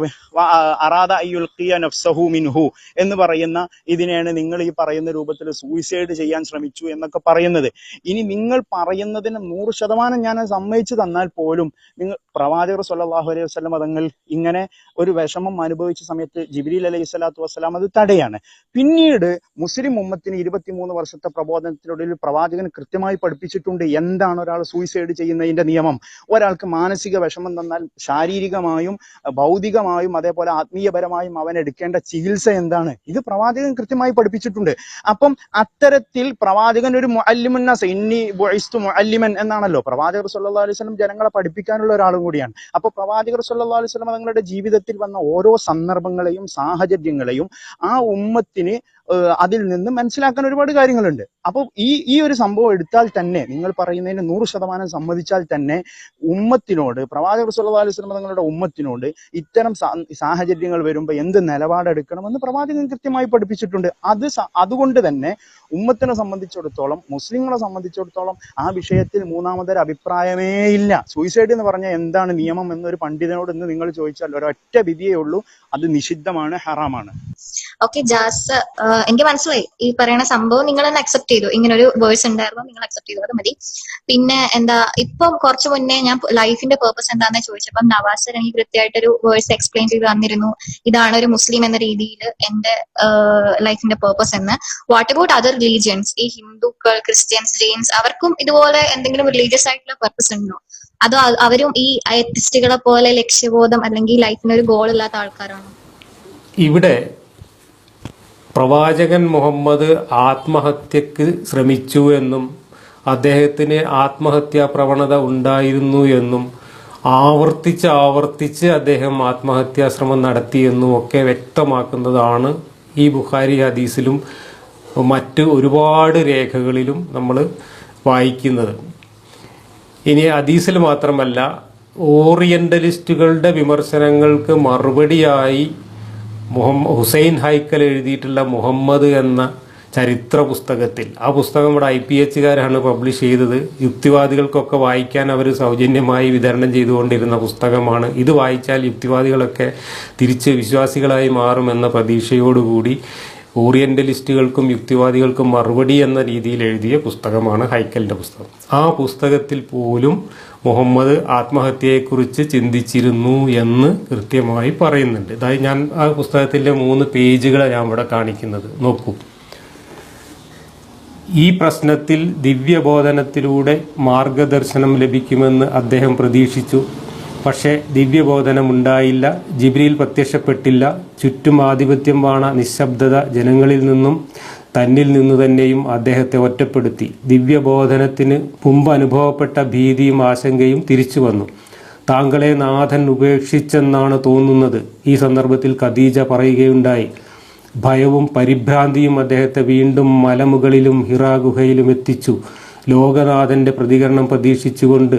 അറാദ യുൽഖിയ നഫ്സഹു മിൻഹു എന്ന് പറയുന്ന ഇതിനെയാണ് നിങ്ങൾ ഈ പറയുന്ന രൂപത്തിൽ സൂയിസൈഡ് ചെയ്യാൻ ശ്രമിച്ചു എന്നൊക്കെ പറയുന്നത്. ഇനി നിങ്ങൾ പറയുന്നതിന് 100% ഞാൻ സമ്മതിച്ചു തന്നാൽ പോലും നിങ്ങൾ പ്രവാചകർ സ്വല്ലല്ലാഹു അലൈഹി വസല്ലം തങ്ങൾ ഇങ്ങനെ ഒരു വിഷമം അനുഭവിച്ച സമയത്ത് ജിബ്രീൽ അലൈഹി സ്വലാത്തു വസ്സലാം അത് തടയാണ്. പിന്നീട് മുസ്ലിം ഉമ്മത്തിന് 23 വർഷത്തെ പ്രബോധനത്തിനൊടുവിൽ പ്രവാചകൻ കൃത്യമായി പഠിപ്പിച്ചിട്ടുണ്ട് എന്താണ് ഒരാൾ സൂയിസൈഡ് ചെയ്യുന്നതിന്റെ നിയമം. ഒരാൾക്ക് മാനസിക വിഷമം തന്നാൽ ശാരീരികമായും ഭൗതികമായും അതേപോലെ ആത്മീയപരമായും അവൻ എടുക്കേണ്ട ചികിത്സ എന്താണ്, ഇത് പ്രവാചകൻ കൃത്യമായി പഠിപ്പിച്ചിട്ടുണ്ട്. അപ്പം അത്തരത്തിൽ പ്രവാചകൻ ഒരു മുഅല്ലിമുന്നാസ്, ഇന്നി ബുഇസ്തു മുഅല്ലിമൻ എന്നാണല്ലോ. പ്രവാചകർ സ്വല്ലല്ലാഹു അലൈഹി വസല്ലം ജനങ്ങളെ പഠിപ്പിക്കാനുള്ള ഒരാളും കൂടിയാണ്. അപ്പൊ പ്രവാചകർ സ്വല്ലല്ലാഹു അലൈഹി വസല്ലം തങ്ങളുടെ ജീവിതത്തിൽ വന്ന ഓരോ സന്ദർഭങ്ങളെയും സാഹചര്യങ്ങളെയും ആ ഉമ്മത്തിന് അതിൽ നിന്ന് മനസ്സിലാക്കാൻ ഒരുപാട് കാര്യങ്ങളുണ്ട്. അപ്പോൾ ഈ ഒരു സംഭവം എടുത്താൽ തന്നെ, നിങ്ങൾ പറയുന്നതിന് 100% സമ്മതിച്ചാൽ തന്നെ ഉമ്മത്തിനോട്, പ്രവാചകർ സ്വല്ലല്ലാഹു അലൈഹി വസല്ലം തങ്ങളുടെ ഉമ്മത്തിനോട് ഇത്തരം സാഹചര്യങ്ങൾ വരുമ്പോൾ എന്ത് നിലപാടെടുക്കണമെന്ന് പ്രവാചകൻ കൃത്യമായി പഠിപ്പിച്ചിട്ടുണ്ട്. അതുകൊണ്ട് തന്നെ ഉമ്മത്തിനെ സംബന്ധിച്ചിടത്തോളം, മുസ്ലിങ്ങളെ സംബന്ധിച്ചിടത്തോളം ആ വിഷയത്തിൽ മൂന്നാമതൊരു അഭിപ്രായമേ ഇല്ല. സൂയിസൈഡ് എന്ന് പറഞ്ഞാൽ എന്താണ് നിയമം എന്നൊരു പണ്ഡിതനോട് ഇന്ന് നിങ്ങൾ ചോദിച്ചാൽ ഒരൊറ്റ വിധിയേ ഉള്ളൂ, അത് നിഷിദ്ധമാണ്, ഹറാമാണ്. ഓക്കെ ജാസ്, എനിക്ക് മനസ്സിലായി ഈ പറയുന്ന സംഭവം നിങ്ങൾ തന്നെ അക്സെപ്റ്റ് ചെയ്തു. ഇങ്ങനെ ഒരു വേഴ്സ് ഉണ്ടായിരുന്നു, നിങ്ങൾ അക്സെപ്റ്റ് ചെയ്തു, അത് മതി. പിന്നെ ഇപ്പം കുറച്ചു മുന്നേ ഞാൻ ലൈഫിന്റെ പേർപ്പസ് എന്താണെന്ന് ചോദിച്ചപ്പം നവാസ് എനിക്ക് കൃത്യമായിട്ടൊരു വേഴ്സ് എക്സ്പ്ലെയിൻ ചെയ്ത് തന്നിരുന്നു. ഇതാണ് ഒരു മുസ്ലിം എന്ന രീതിയിൽ എന്റെ ലൈഫിന്റെ പേർപ്പസ് എന്ന്. വാട്ട് അബൌട്ട് അതർ റിലീജിയൻസ്, ഈ ഹിന്ദുക്കൾ, ക്രിസ്ത്യൻസ്, ജെയിൻസ്, അവർക്കും ഇതുപോലെ എന്തെങ്കിലും റിലീജിയസ് ആയിട്ടുള്ള പേർപ്പസ് ഉണ്ടോ? അതോ അവരും ഈ എത്തിസ്റ്റുകളെ പോലെ ലക്ഷ്യബോധം അല്ലെങ്കിൽ ലൈഫിന് ഒരു ഗോൾ ഇല്ലാത്ത ആൾക്കാരാണോ? ഇവിടെ പ്രവാചകൻ മുഹമ്മദ് ആത്മഹത്യക്ക് ശ്രമിച്ചു എന്നും അദ്ദേഹത്തിന് ആത്മഹത്യാ പ്രവണത ഉണ്ടായിരുന്നു എന്നും ആവർത്തിച്ച് അദ്ദേഹം ആത്മഹത്യാശ്രമം നടത്തിയെന്നും ഒക്കെ വ്യക്തമാക്കുന്നതാണ് ഈ ബുഖാരി ഹദീസിലും മറ്റ് ഒരുപാട് രേഖകളിലും നമ്മൾ വായിക്കുന്നത്. ഇനി ഹദീസിൽ മാത്രമല്ല, ഓറിയന്റലിസ്റ്റുകളുടെ വിമർശനങ്ങൾക്ക് മറുപടിയായി ഹുസൈൻ ഹൈക്കൽ എഴുതിയിട്ടുള്ള മുഹമ്മദ് എന്ന ചരിത്ര പുസ്തകത്തിൽ, ആ പുസ്തകം ഇവിടെ IPH-കാരാണ് പബ്ലിഷ് ചെയ്തത്, യുക്തിവാദികൾക്കൊക്കെ വായിക്കാൻ അവർ സൗജന്യമായി വിതരണം ചെയ്തുകൊണ്ടിരുന്ന പുസ്തകമാണ്. ഇത് വായിച്ചാൽ യുക്തിവാദികളൊക്കെ തിരിച്ച് വിശ്വാസികളായി മാറുമെന്ന പ്രതീക്ഷയോടുകൂടി ഓറിയന്റലിസ്റ്റുകൾക്കും യുക്തിവാദികൾക്കും മറുപടി എന്ന രീതിയിൽ എഴുതിയ പുസ്തകമാണ് ഹൈക്കലിൻ്റെ പുസ്തകം. ആ പുസ്തകത്തിൽ പോലും മുഹമ്മദ് ആത്മഹത്യയെക്കുറിച്ച് ചിന്തിച്ചിരുന്നു എന്ന് കൃത്യമായി പറയുന്നുണ്ട്. അതായത് ഞാൻ ആ പുസ്തകത്തിൻ്റെ 3 പേജുകളാണ് ഞാൻ ഇവിടെ കാണിക്കുന്നത്. നോക്കൂ. ഈ പ്രശ്നത്തിൽ ദിവ്യബോധനത്തിലൂടെ മാർഗദർശനം ലഭിക്കുമെന്ന് അദ്ദേഹം പ്രതീക്ഷിച്ചു. പക്ഷേ ദിവ്യബോധനമുണ്ടായില്ല. ജിബ്രീൽ പ്രത്യക്ഷപ്പെട്ടില്ല. ചുറ്റും ആധിപത്യം വാണ നിശബ്ദത ജനങ്ങളിൽ നിന്നും തന്നിൽ നിന്നു തന്നെയും അദ്ദേഹത്തെ ഒറ്റപ്പെടുത്തി. ദിവ്യബോധനത്തിന് മുമ്പ് അനുഭവപ്പെട്ട ഭീതിയും ആശങ്കയും തിരിച്ചു വന്നു. താങ്കളെ നാഥൻ ഉപേക്ഷിച്ചെന്നാണ് തോന്നുന്നത്. ഈ സന്ദർഭത്തിൽ ഖദീജ പറയുകയുണ്ടായി. ഭയവും പരിഭ്രാന്തിയും അദ്ദേഹത്തെ വീണ്ടും മലമുകളിലും ഹിറാ ഗുഹയിലും എത്തിച്ചു. ലോകനാഥൻ്റെ പ്രതികരണം പ്രതീക്ഷിച്ചുകൊണ്ട്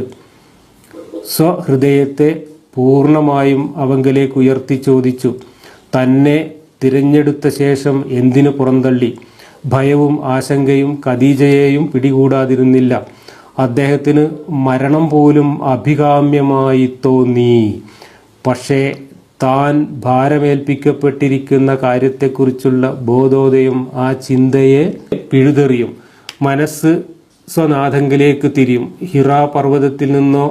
സ്വഹൃദയത്തെ പൂർണ്ണമായും അവങ്കലേക്ക് ഉയർത്തി ചോദിച്ചു. തന്നെ തിരഞ്ഞെടുത്ത ശേഷം എന്തിനു പുറന്തള്ളി? ഭയവും ആശങ്കയും ഖദീജയെയും പിടികൂടാതിരുന്നില്ല. അദ്ദേഹത്തിന് മരണം പോലും അഭികാമ്യമായി തോന്നി. പക്ഷേ താൻ ഭാരമേൽപ്പിക്കപ്പെട്ടിരിക്കുന്ന കാര്യത്തെക്കുറിച്ചുള്ള ബോധോദയം ആ ചിന്തയെ പിഴുതെറിയും. മനസ്സ് സ്വനാഥങ്കിലേക്ക് തിരിയും. ഹിറാ പർവ്വതത്തിൽ നിന്നോ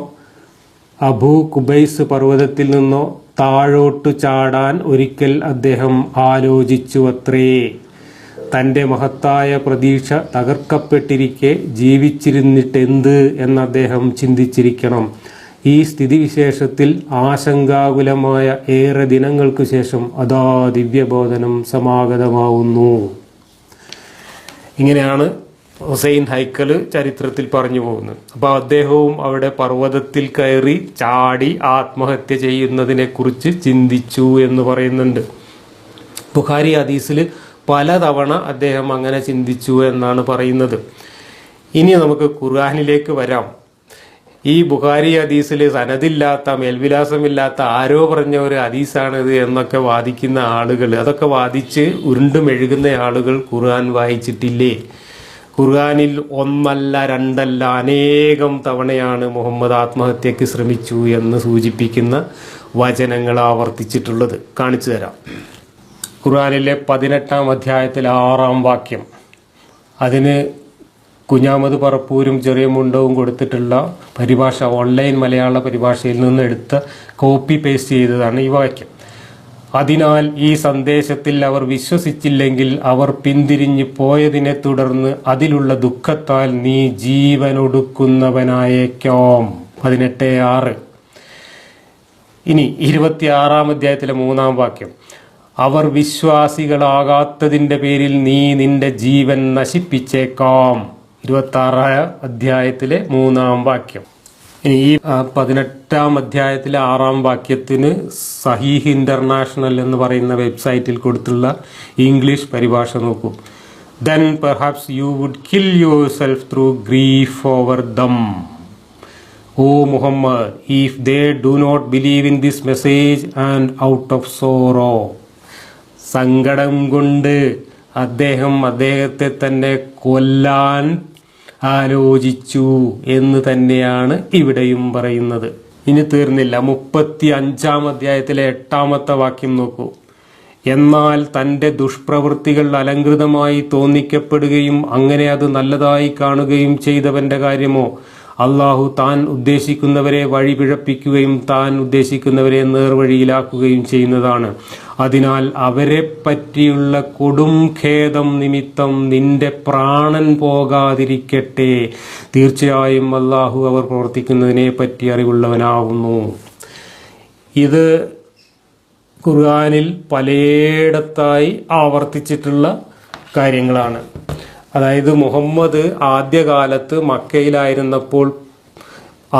അബൂ കുബൈസ് പർവ്വതത്തിൽ നിന്നോ താഴോട്ടു ചാടാൻ ഒരിക്കൽ അദ്ദേഹം ആലോചിച്ചു അത്രേ. തൻ്റെ മഹത്തായ പ്രതീക്ഷ തകർക്കപ്പെട്ടിരിക്കെ ജീവിച്ചിരുന്നിട്ടെന്ത് എന്ന് അദ്ദേഹം ചിന്തിച്ചിരിക്കണം. ഈ സ്ഥിതിവിശേഷത്തിൽ ആശങ്കാകുലമായ ഏറെ ദിനങ്ങൾക്കു ശേഷം അതാ ദിവ്യബോധനം സമാഗതമാവുന്നു. ഇങ്ങനെയാണ് ഹുസൈൻ ഹൈക്കൽ ചരിത്രത്തിൽ പറഞ്ഞു പോകുന്നത്. അപ്പോൾ അദ്ദേഹവും അവിടെ പർവ്വതത്തിൽ കയറി ചാടി ആത്മഹത്യ ചെയ്യുന്നതിനെക്കുറിച്ച് ചിന്തിച്ചു എന്ന് പറയുന്നുണ്ട്. ബുഖാരി ഹദീസിൽ പലതവണ അദ്ദേഹം അങ്ങനെ ചിന്തിച്ചു എന്നാണ് പറയുന്നത്. ഇനി നമുക്ക് ഖുർആനിലേക്ക് വരാം. ഈ ബുഖാരി ഹദീസിൽ സനദില്ലാത്ത മേൽവിലാസമില്ലാത്ത ആരോ പറഞ്ഞ ഒരു ഹദീസാണിത് എന്നൊക്കെ വാദിക്കുന്ന ആളുകൾ, അതൊക്കെ വാദിച്ച് ഉരുണ്ടു മെഴുകുന്ന ആളുകൾ ഖുർആൻ വായിച്ചിട്ടില്ലേ? ഖുർആനിൽ 1 അല്ല 2 അല്ല അനേകം തവണയാണ് മുഹമ്മദ് ആത്മഹത്യക്ക് ശ്രമിച്ചു എന്ന് സൂചിപ്പിക്കുന്ന വചനങ്ങൾ ആവർത്തിച്ചിട്ടുള്ളത്. കാണിച്ചു തരാം. ഖുർആനിലെ 18-ാം അധ്യായത്തിൽ 6-ാം വാക്യം. അതിന് കുഞ്ഞാമത് പറപ്പൂരും ചെറിയ മുണ്ടവും കൊടുത്തിട്ടുള്ള പരിഭാഷ, ഓൺലൈൻ മലയാള പരിഭാഷയിൽ നിന്ന് എടുത്ത കോപ്പി പേസ്റ്റ് ചെയ്തതാണ് ഈ വാക്യം. അതിനാൽ ഈ സന്ദേശത്തിൽ അവർ വിശ്വസിച്ചില്ലെങ്കിൽ അവർ പിന്തിരിഞ്ഞു പോയതിനെ തുടർന്ന് അതിലുള്ള ദുഃഖത്താൽ നീ ജീവനൊടുക്കുന്നവനായേക്കാം. 18:6. ഇനി 26-ാം അധ്യായത്തിലെ 3-ാം വാക്യം. അവർ വിശ്വാസികളാകാത്തതിൻ്റെ പേരിൽ നീ നിന്റെ ജീവൻ നശിപ്പിച്ചേക്കാം. 26-ാം അധ്യായത്തിലെ 3-ാം വാക്യം. ഇനി ഈ 18-ാം അധ്യായത്തിലെ 6-ാം വാക്യത്തിന് സഹീഹ് ഇന്റർനാഷണൽ എന്ന് പറയുന്ന വെബ്സൈറ്റിൽ കൊടുത്തുള്ള ഇംഗ്ലീഷ് പരിഭാഷ നോക്കൂ. Then perhaps you would kill yourself through grief over them. O Muhammad, if they do not believe in this message and out of sorrow. സങ്കടം കൊണ്ട് അദ്ദേഹത്തെ തന്നെ കൊല്ലാൻ ആലോചിച്ചു എന്ന് തന്നെയാണ് ഇവിടെയും പറയുന്നത്. ഇനി തീർന്നില്ല. 35-ാം അധ്യായത്തിലെ 8-ാമത്തെ വാക്യം നോക്കൂ. എന്നാൽ തൻ്റെ ദുഷ്പ്രവൃത്തികൾ അലങ്കൃതമായി തോന്നിക്കപ്പെടുകയും അങ്ങനെ അത് നല്ലതായി കാണുകയും ചെയ്തവന്റെ കാര്യമോ? അള്ളാഹു താൻ ഉദ്ദേശിക്കുന്നവരെ വഴി പിഴപ്പിക്കുകയും താൻ ഉദ്ദേശിക്കുന്നവരെ നേർവഴിയിലാക്കുകയും ചെയ്യുന്നതാണ്. അതിനാൽ അവരെ പറ്റിയുള്ള കൊടും ഖേദം നിമിത്തം നിന്റെ പ്രാണൻ പോകാതിരിക്കട്ടെ. തീർച്ചയായും അള്ളാഹു അവർ പ്രവർത്തിക്കുന്നതിനെ പറ്റി അറിവുള്ളവനാവുന്നു. ഇത് ഖുർആനിൽ പലയിടത്തായി ആവർത്തിച്ചിട്ടുള്ള കാര്യങ്ങളാണ്. അതായത് മുഹമ്മദ് ആദ്യകാലത്ത് മക്കയിലായിരുന്നപ്പോൾ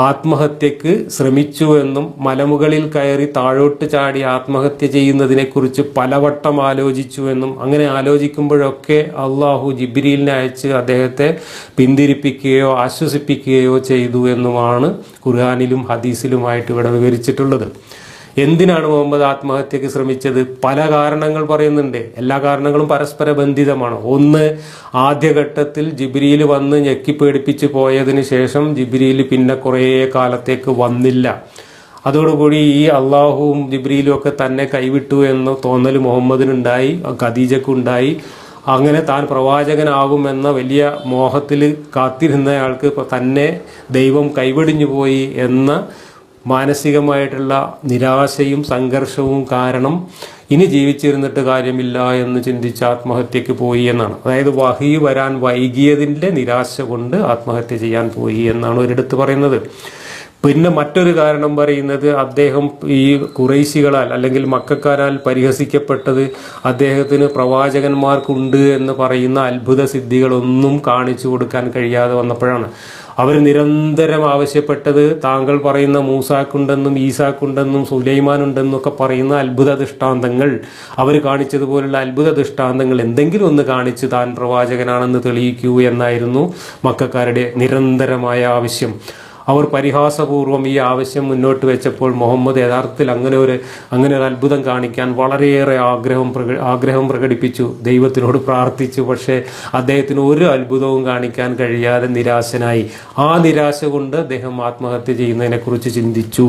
ആത്മഹത്യക്ക് ശ്രമിച്ചു എന്നും മലമുകളിൽ കയറി താഴോട്ട് ചാടി ആത്മഹത്യ ചെയ്യുന്നതിനെക്കുറിച്ച് പലവട്ടം ആലോചിച്ചു എന്നും, അങ്ങനെ ആലോചിക്കുമ്പോഴൊക്കെ അള്ളാഹു ജിബ്രീലിനെ അയച്ച് അദ്ദേഹത്തെ പിന്തിരിപ്പിക്കുകയോ ആശ്വസിപ്പിക്കുകയോ ചെയ്തു എന്നുമാണ് ഖുർആനിലും ഹദീസിലുമായിട്ട് ഇവിടെ വിവരിച്ചിട്ടുള്ളത്. എന്തിനാണ് മുഹമ്മദ് ആത്മഹത്യക്ക് ശ്രമിച്ചത്? പല കാരണങ്ങൾ പറയുന്നുണ്ട്. എല്ലാ കാരണങ്ങളും പരസ്പര ബന്ധിതമാണ്. ഒന്ന്, ആദ്യഘട്ടത്തിൽ ജിബ്രീൽ വന്ന് ഞെക്കിപ്പേടിപ്പിച്ച് പോയതിന് ശേഷം ജിബ്രീൽ പിന്നെ കുറേ കാലത്തേക്ക് വന്നില്ല. അതോടുകൂടി ഈ അള്ളാഹുവും ജിബ്രീലും ഒക്കെ തന്നെ കൈവിട്ടു എന്ന തോന്നൽ മുഹമ്മദിനുണ്ടായി, ഖദീജക്കുണ്ടായി. അങ്ങനെ താൻ പ്രവാചകനാകുമെന്ന വലിയ മോഹത്തിൽ കാത്തിരുന്നയാൾക്ക് തന്നെ ദൈവം കൈവെടിഞ്ഞു പോയി എന്ന മാനസികമായിട്ടുള്ള നിരാശയും സംഘർഷവും കാരണം ഇനി ജീവിച്ചിരുന്നിട്ട് കാര്യമില്ല എന്ന് ചിന്തിച്ച് ആത്മഹത്യക്ക് പോയി എന്നാണ്. അതായത് വഹി വരാൻ വൈകിയതിൻ്റെ നിരാശ കൊണ്ട് ആത്മഹത്യ ചെയ്യാൻ പോയി എന്നാണ് ഒരിടത്ത് പറയുന്നത്. പിന്നെ മറ്റൊരു കാരണം പറയുന്നത് അദ്ദേഹം ഈ ഖുറൈശികളാൽ അല്ലെങ്കിൽ മക്കക്കാരാൽ പരിഹസിക്കപ്പെട്ടത് അദ്ദേഹത്തിന് പ്രവാചകന്മാർക്കുണ്ട് എന്ന് പറയുന്ന അത്ഭുത സിദ്ധികളൊന്നും കാണിച്ചു കൊടുക്കാൻ കഴിയാതെ വന്നപ്പോഴാണ്. അവർ നിരന്തരം ആവശ്യപ്പെട്ടത് താങ്കൾ പറയുന്ന മൂസാക്കുണ്ടെന്നും ഈസാക്കുണ്ടെന്നും സുലൈമാനുണ്ടെന്നും ഒക്കെ പറയുന്ന അത്ഭുത ദൃഷ്ടാന്തങ്ങൾ, അവർ കാണിച്ചതുപോലുള്ള അത്ഭുത ദൃഷ്ടാന്തങ്ങൾ എന്തെങ്കിലും ഒന്ന് കാണിച്ച് താൻ പ്രവാചകനാണെന്ന് തെളിയിക്കൂ എന്നായിരുന്നു മക്കക്കാരുടെ നിരന്തരമായ ആവശ്യം. അവർ പരിഹാസപൂർവ്വം ഈ ആവശ്യം മുന്നോട്ട് വെച്ചപ്പോൾ മുഹമ്മദ് യഥാർത്ഥത്തിൽ അങ്ങനെ ഒരു അത്ഭുതം കാണിക്കാൻ വളരെയേറെ ആഗ്രഹം പ്രകടിപ്പിച്ചു, ദൈവത്തിനോട് പ്രാർത്ഥിച്ചു. പക്ഷേ അദ്ദേഹത്തിന് ഒരു അത്ഭുതവും കാണിക്കാൻ കഴിയാതെ നിരാശനായി. ആ നിരാശ കൊണ്ട് അദ്ദേഹം ആത്മഹത്യ ചെയ്യുന്നതിനെക്കുറിച്ച് ചിന്തിച്ചു.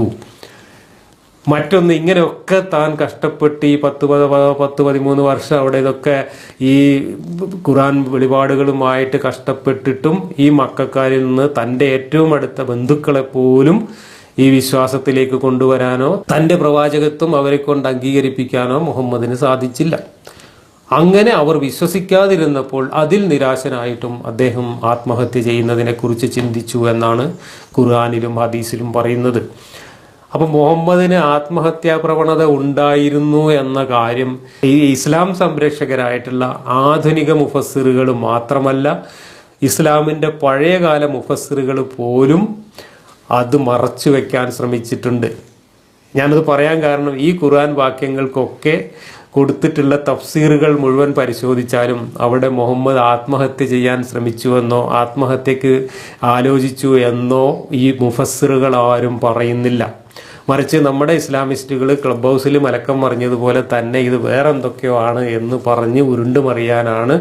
മറ്റൊന്ന്, ഇങ്ങനെയൊക്കെ താൻ കഷ്ടപ്പെട്ട് ഈ 10-13 വർഷം അവിടെ ഇതൊക്കെ ഈ ഖുർആൻ വെളിപാടുകളുമായിട്ട് കഷ്ടപ്പെട്ടിട്ടും ഈ മക്കക്കാരിൽ നിന്ന് തൻ്റെ ഏറ്റവും അടുത്ത ബന്ധുക്കളെ പോലും ഈ വിശ്വാസത്തിലേക്ക് കൊണ്ടുവരാനോ തൻ്റെ പ്രവാചകത്വം അവരെ കൊണ്ട് അംഗീകരിപ്പിക്കാനോ മുഹമ്മദിന് സാധിച്ചില്ല. അങ്ങനെ അവർ വിശ്വസിക്കാതിരുന്നപ്പോൾ അതിൽ നിരാശനായിട്ടും അദ്ദേഹം ആത്മഹത്യ ചെയ്യുന്നതിനെക്കുറിച്ച് ചിന്തിച്ചു എന്നാണ് ഖുർആനിലും ഹദീസിലും പറയുന്നത്. അപ്പം മുഹമ്മദിന് ആത്മഹത്യാ പ്രവണത ഉണ്ടായിരുന്നു എന്ന കാര്യം ഈ ഇസ്ലാം സംരക്ഷകരായിട്ടുള്ള ആധുനിക മുഫസ്സിറുകൾ മാത്രമല്ല, ഇസ്ലാമിൻ്റെ പഴയകാല മുഫസ്സിറുകൾ പോലും അത് മറച്ചു വയ്ക്കാൻ ശ്രമിച്ചിട്ടുണ്ട്. ഞാനത് പറയാൻ കാരണം ഈ ഖുർആൻ വാക്യങ്ങൾക്കൊക്കെ കൊടുത്തിട്ടുള്ള തഫ്സീറുകൾ മുഴുവൻ പരിശോധിച്ചാലും അവിടെ മുഹമ്മദ് ആത്മഹത്യ ചെയ്യാൻ ശ്രമിച്ചുവെന്നോ ആത്മഹത്യക്ക് ആലോചിച്ചു എന്നോ ഈ മുഫസ്സിറുകൾ ആരും പറയുന്നില്ല. മറിച്ച് നമ്മുടെ ഇസ്ലാമിസ്റ്റുകൾ ക്ലബ് ഹൗസിൽ മലക്കം മറിഞ്ഞതുപോലെ തന്നെ ഇത് വേറെ എന്തൊക്കെയോ ആണ് എന്ന് പറഞ്ഞ് ഉരുണ്ടുമറിയാനാണ്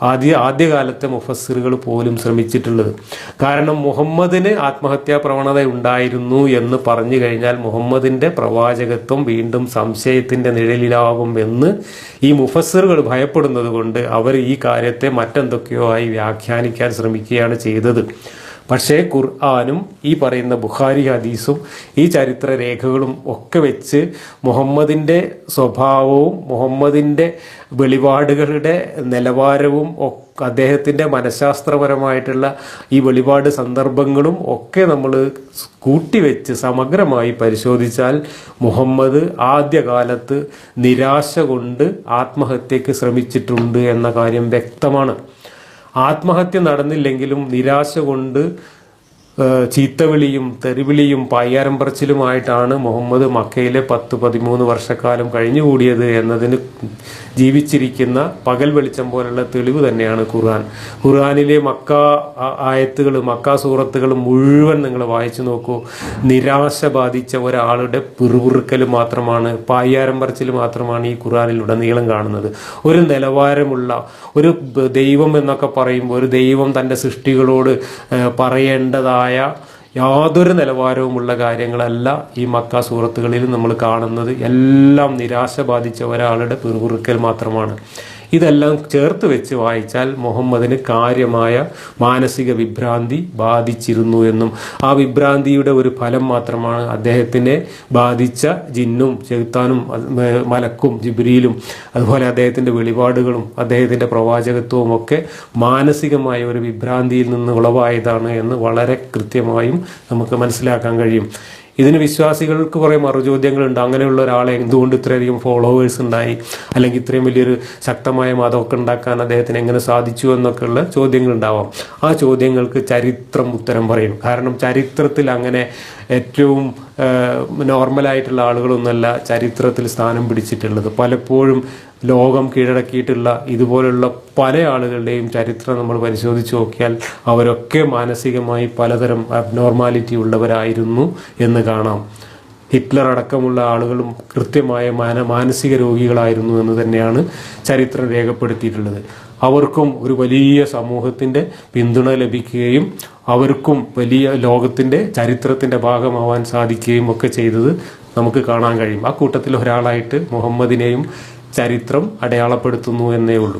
ആദ്യകാലത്തെ മുഫസ്സിറുകൾ പോലും ശ്രമിച്ചിട്ടുള്ളത്. കാരണം മുഹമ്മദിന് ആത്മഹത്യാ പ്രവണത ഉണ്ടായിരുന്നു എന്ന് പറഞ്ഞു കഴിഞ്ഞാൽ മുഹമ്മദിൻ്റെ പ്രവാചകത്വം വീണ്ടും സംശയത്തിൻ്റെ നിഴലിലാകും എന്ന് ഈ മുഫസ്സിറുകൾ ഭയപ്പെടുന്നത് കൊണ്ട് അവർ ഈ കാര്യത്തെ മറ്റെന്തൊക്കെയോ ആയി വ്യാഖ്യാനിക്കാൻ ശ്രമിക്കുകയാണ് ചെയ്തത്. പക്ഷേ ഖുർആനും ഈ പറയുന്ന ബുഖാരി ഹദീസും ഈ ചരിത്ര രേഖകളും ഒക്കെ വെച്ച് മുഹമ്മദിൻ്റെ സ്വഭാവവും മുഹമ്മദിൻ്റെ വെളിപാടുകളുടെ നിലവാരവും അദ്ദേഹത്തിൻ്റെ മനഃശാസ്ത്രപരമായിട്ടുള്ള ഈ വെളിപാട് സന്ദർഭങ്ങളും ഒക്കെ നമ്മൾ കൂട്ടിവെച്ച് സമഗ്രമായി പരിശോധിച്ചാൽ മുഹമ്മദ് ആദ്യകാലത്ത് നിരാശ കൊണ്ട് ആത്മഹത്യക്ക് ശ്രമിച്ചിട്ടുണ്ട് എന്ന കാര്യം വ്യക്തമാണ്. ആത്മഹത്യ നടന്നില്ലെങ്കിലും നിരാശ കൊണ്ട് ചീത്തവിളിയും തെറിവിളിയും പായ്യാരം പറച്ചിലുമായിട്ടാണ് മുഹമ്മദ് മക്കയിലെ 10-13 വർഷക്കാലം കഴിഞ്ഞുകൂടിയത് എന്നതിന് ജീവിച്ചിരിക്കുന്ന പകൽ വെളിച്ചം പോലുള്ള തെളിവ് തന്നെയാണ് ഖുർആൻ. ഖുർആനിലെ മക്ക ആയത്തുകൾ, മക്ക സൂറത്തുകൾ മുഴുവൻ നിങ്ങൾ വായിച്ചു നോക്കൂ. നിരാശ ബാധിച്ച ഒരാളുടെ പിറുപിറുക്കൽ മാത്രമാണ്, പായ്യാരം പറച്ചിൽ മാത്രമാണ് ഈ ഖുർആനിലുടനീളം കാണുന്നത്. ഒരു നിലവാരമുള്ള ഒരു ദൈവം എന്നൊക്കെ പറയുമ്പോൾ ഒരു ദൈവം തൻ്റെ സൃഷ്ടികളോട് പറയേണ്ടതായ യാതൊരു നിലവാരവുമുള്ള കാര്യങ്ങളല്ല ഈ മക്ക സൂറത്തുകളിൽ നമ്മൾ കാണുന്നത്. എല്ലാം നിരാശ ബാധിച്ച ഒരാളുടെ പിറുപിറുക്കൽ മാത്രമാണ്. ഇതെല്ലാം ചേർത്ത് വെച്ച് വായിച്ചാൽ മുഹമ്മദിന് കാര്യമായ മാനസിക വിഭ്രാന്തി ബാധിച്ചിരുന്നു എന്നും ആ വിഭ്രാന്തിയുടെ ഒരു ഫലം മാത്രമാണ് അദ്ദേഹത്തിനെ ബാധിച്ച ജിന്നും ചെകുത്താനും മലക്കും ജിബ്രീലും അതുപോലെ അദ്ദേഹത്തിൻ്റെ വെളിപാടുകളും അദ്ദേഹത്തിൻ്റെ പ്രവാചകത്വവും ഒക്കെ മാനസികമായ ഒരു വിഭ്രാന്തിയിൽ നിന്ന് ഉളവായതാണ് എന്ന് വളരെ കൃത്യമായും നമുക്ക് മനസ്സിലാക്കാൻ കഴിയും. ഇതിന് വിശ്വാസികൾക്ക് കുറേ മറുചോദ്യങ്ങളുണ്ട്. അങ്ങനെയുള്ള ഒരാളെ എന്തുകൊണ്ട് ഇത്രയധികം ഫോളോവേഴ്സ് ഉണ്ടായി, അല്ലെങ്കിൽ ഇത്രയും വലിയൊരു ശക്തമായ മതമൊക്കെ ഉണ്ടാക്കാൻ അദ്ദേഹത്തിന് എങ്ങനെ സാധിച്ചു എന്നൊക്കെയുള്ള ചോദ്യങ്ങളുണ്ടാവാം. ആ ചോദ്യങ്ങൾക്ക് ചരിത്രം ഉത്തരം പറയും. കാരണം ചരിത്രത്തിൽ അങ്ങനെ ഏറ്റവും നോർമലായിട്ടുള്ള ആളുകളൊന്നുമല്ല ചരിത്രത്തിൽ സ്ഥാനം പിടിച്ചിട്ടുള്ളത്. പലപ്പോഴും ലോകം കീഴടക്കിയിട്ടുള്ള ഇതുപോലുള്ള പല ആളുകളുടെയും ചരിത്രം നമ്മൾ പരിശോധിച്ച് നോക്കിയാൽ അവരൊക്കെ മാനസികമായി പലതരം അബ്നോർമാലിറ്റി ഉള്ളവരായിരുന്നു എന്ന് കാണാം. ഹിറ്റ്ലർ അടക്കമുള്ള ആളുകളും കൃത്യമായ മാനസിക രോഗികളായിരുന്നു എന്ന് തന്നെയാണ് ചരിത്രം രേഖപ്പെടുത്തിയിട്ടുള്ളത്. അവർക്കും ഒരു വലിയ സമൂഹത്തിൻ്റെ പിന്തുണ ലഭിക്കുകയും അവർക്കും വലിയ ലോകത്തിൻ്റെ ചരിത്രത്തിൻ്റെ ഭാഗമാവാൻ സാധിക്കുകയും ഒക്കെ ചെയ്തത് നമുക്ക് കാണാൻ കഴിയും. ആ കൂട്ടത്തിൽ ഒരാളായിട്ട് മുഹമ്മദിനെയും ചരിത്രം അടയാളപ്പെടുത്തുന്നു എന്നേ ഉള്ളൂ.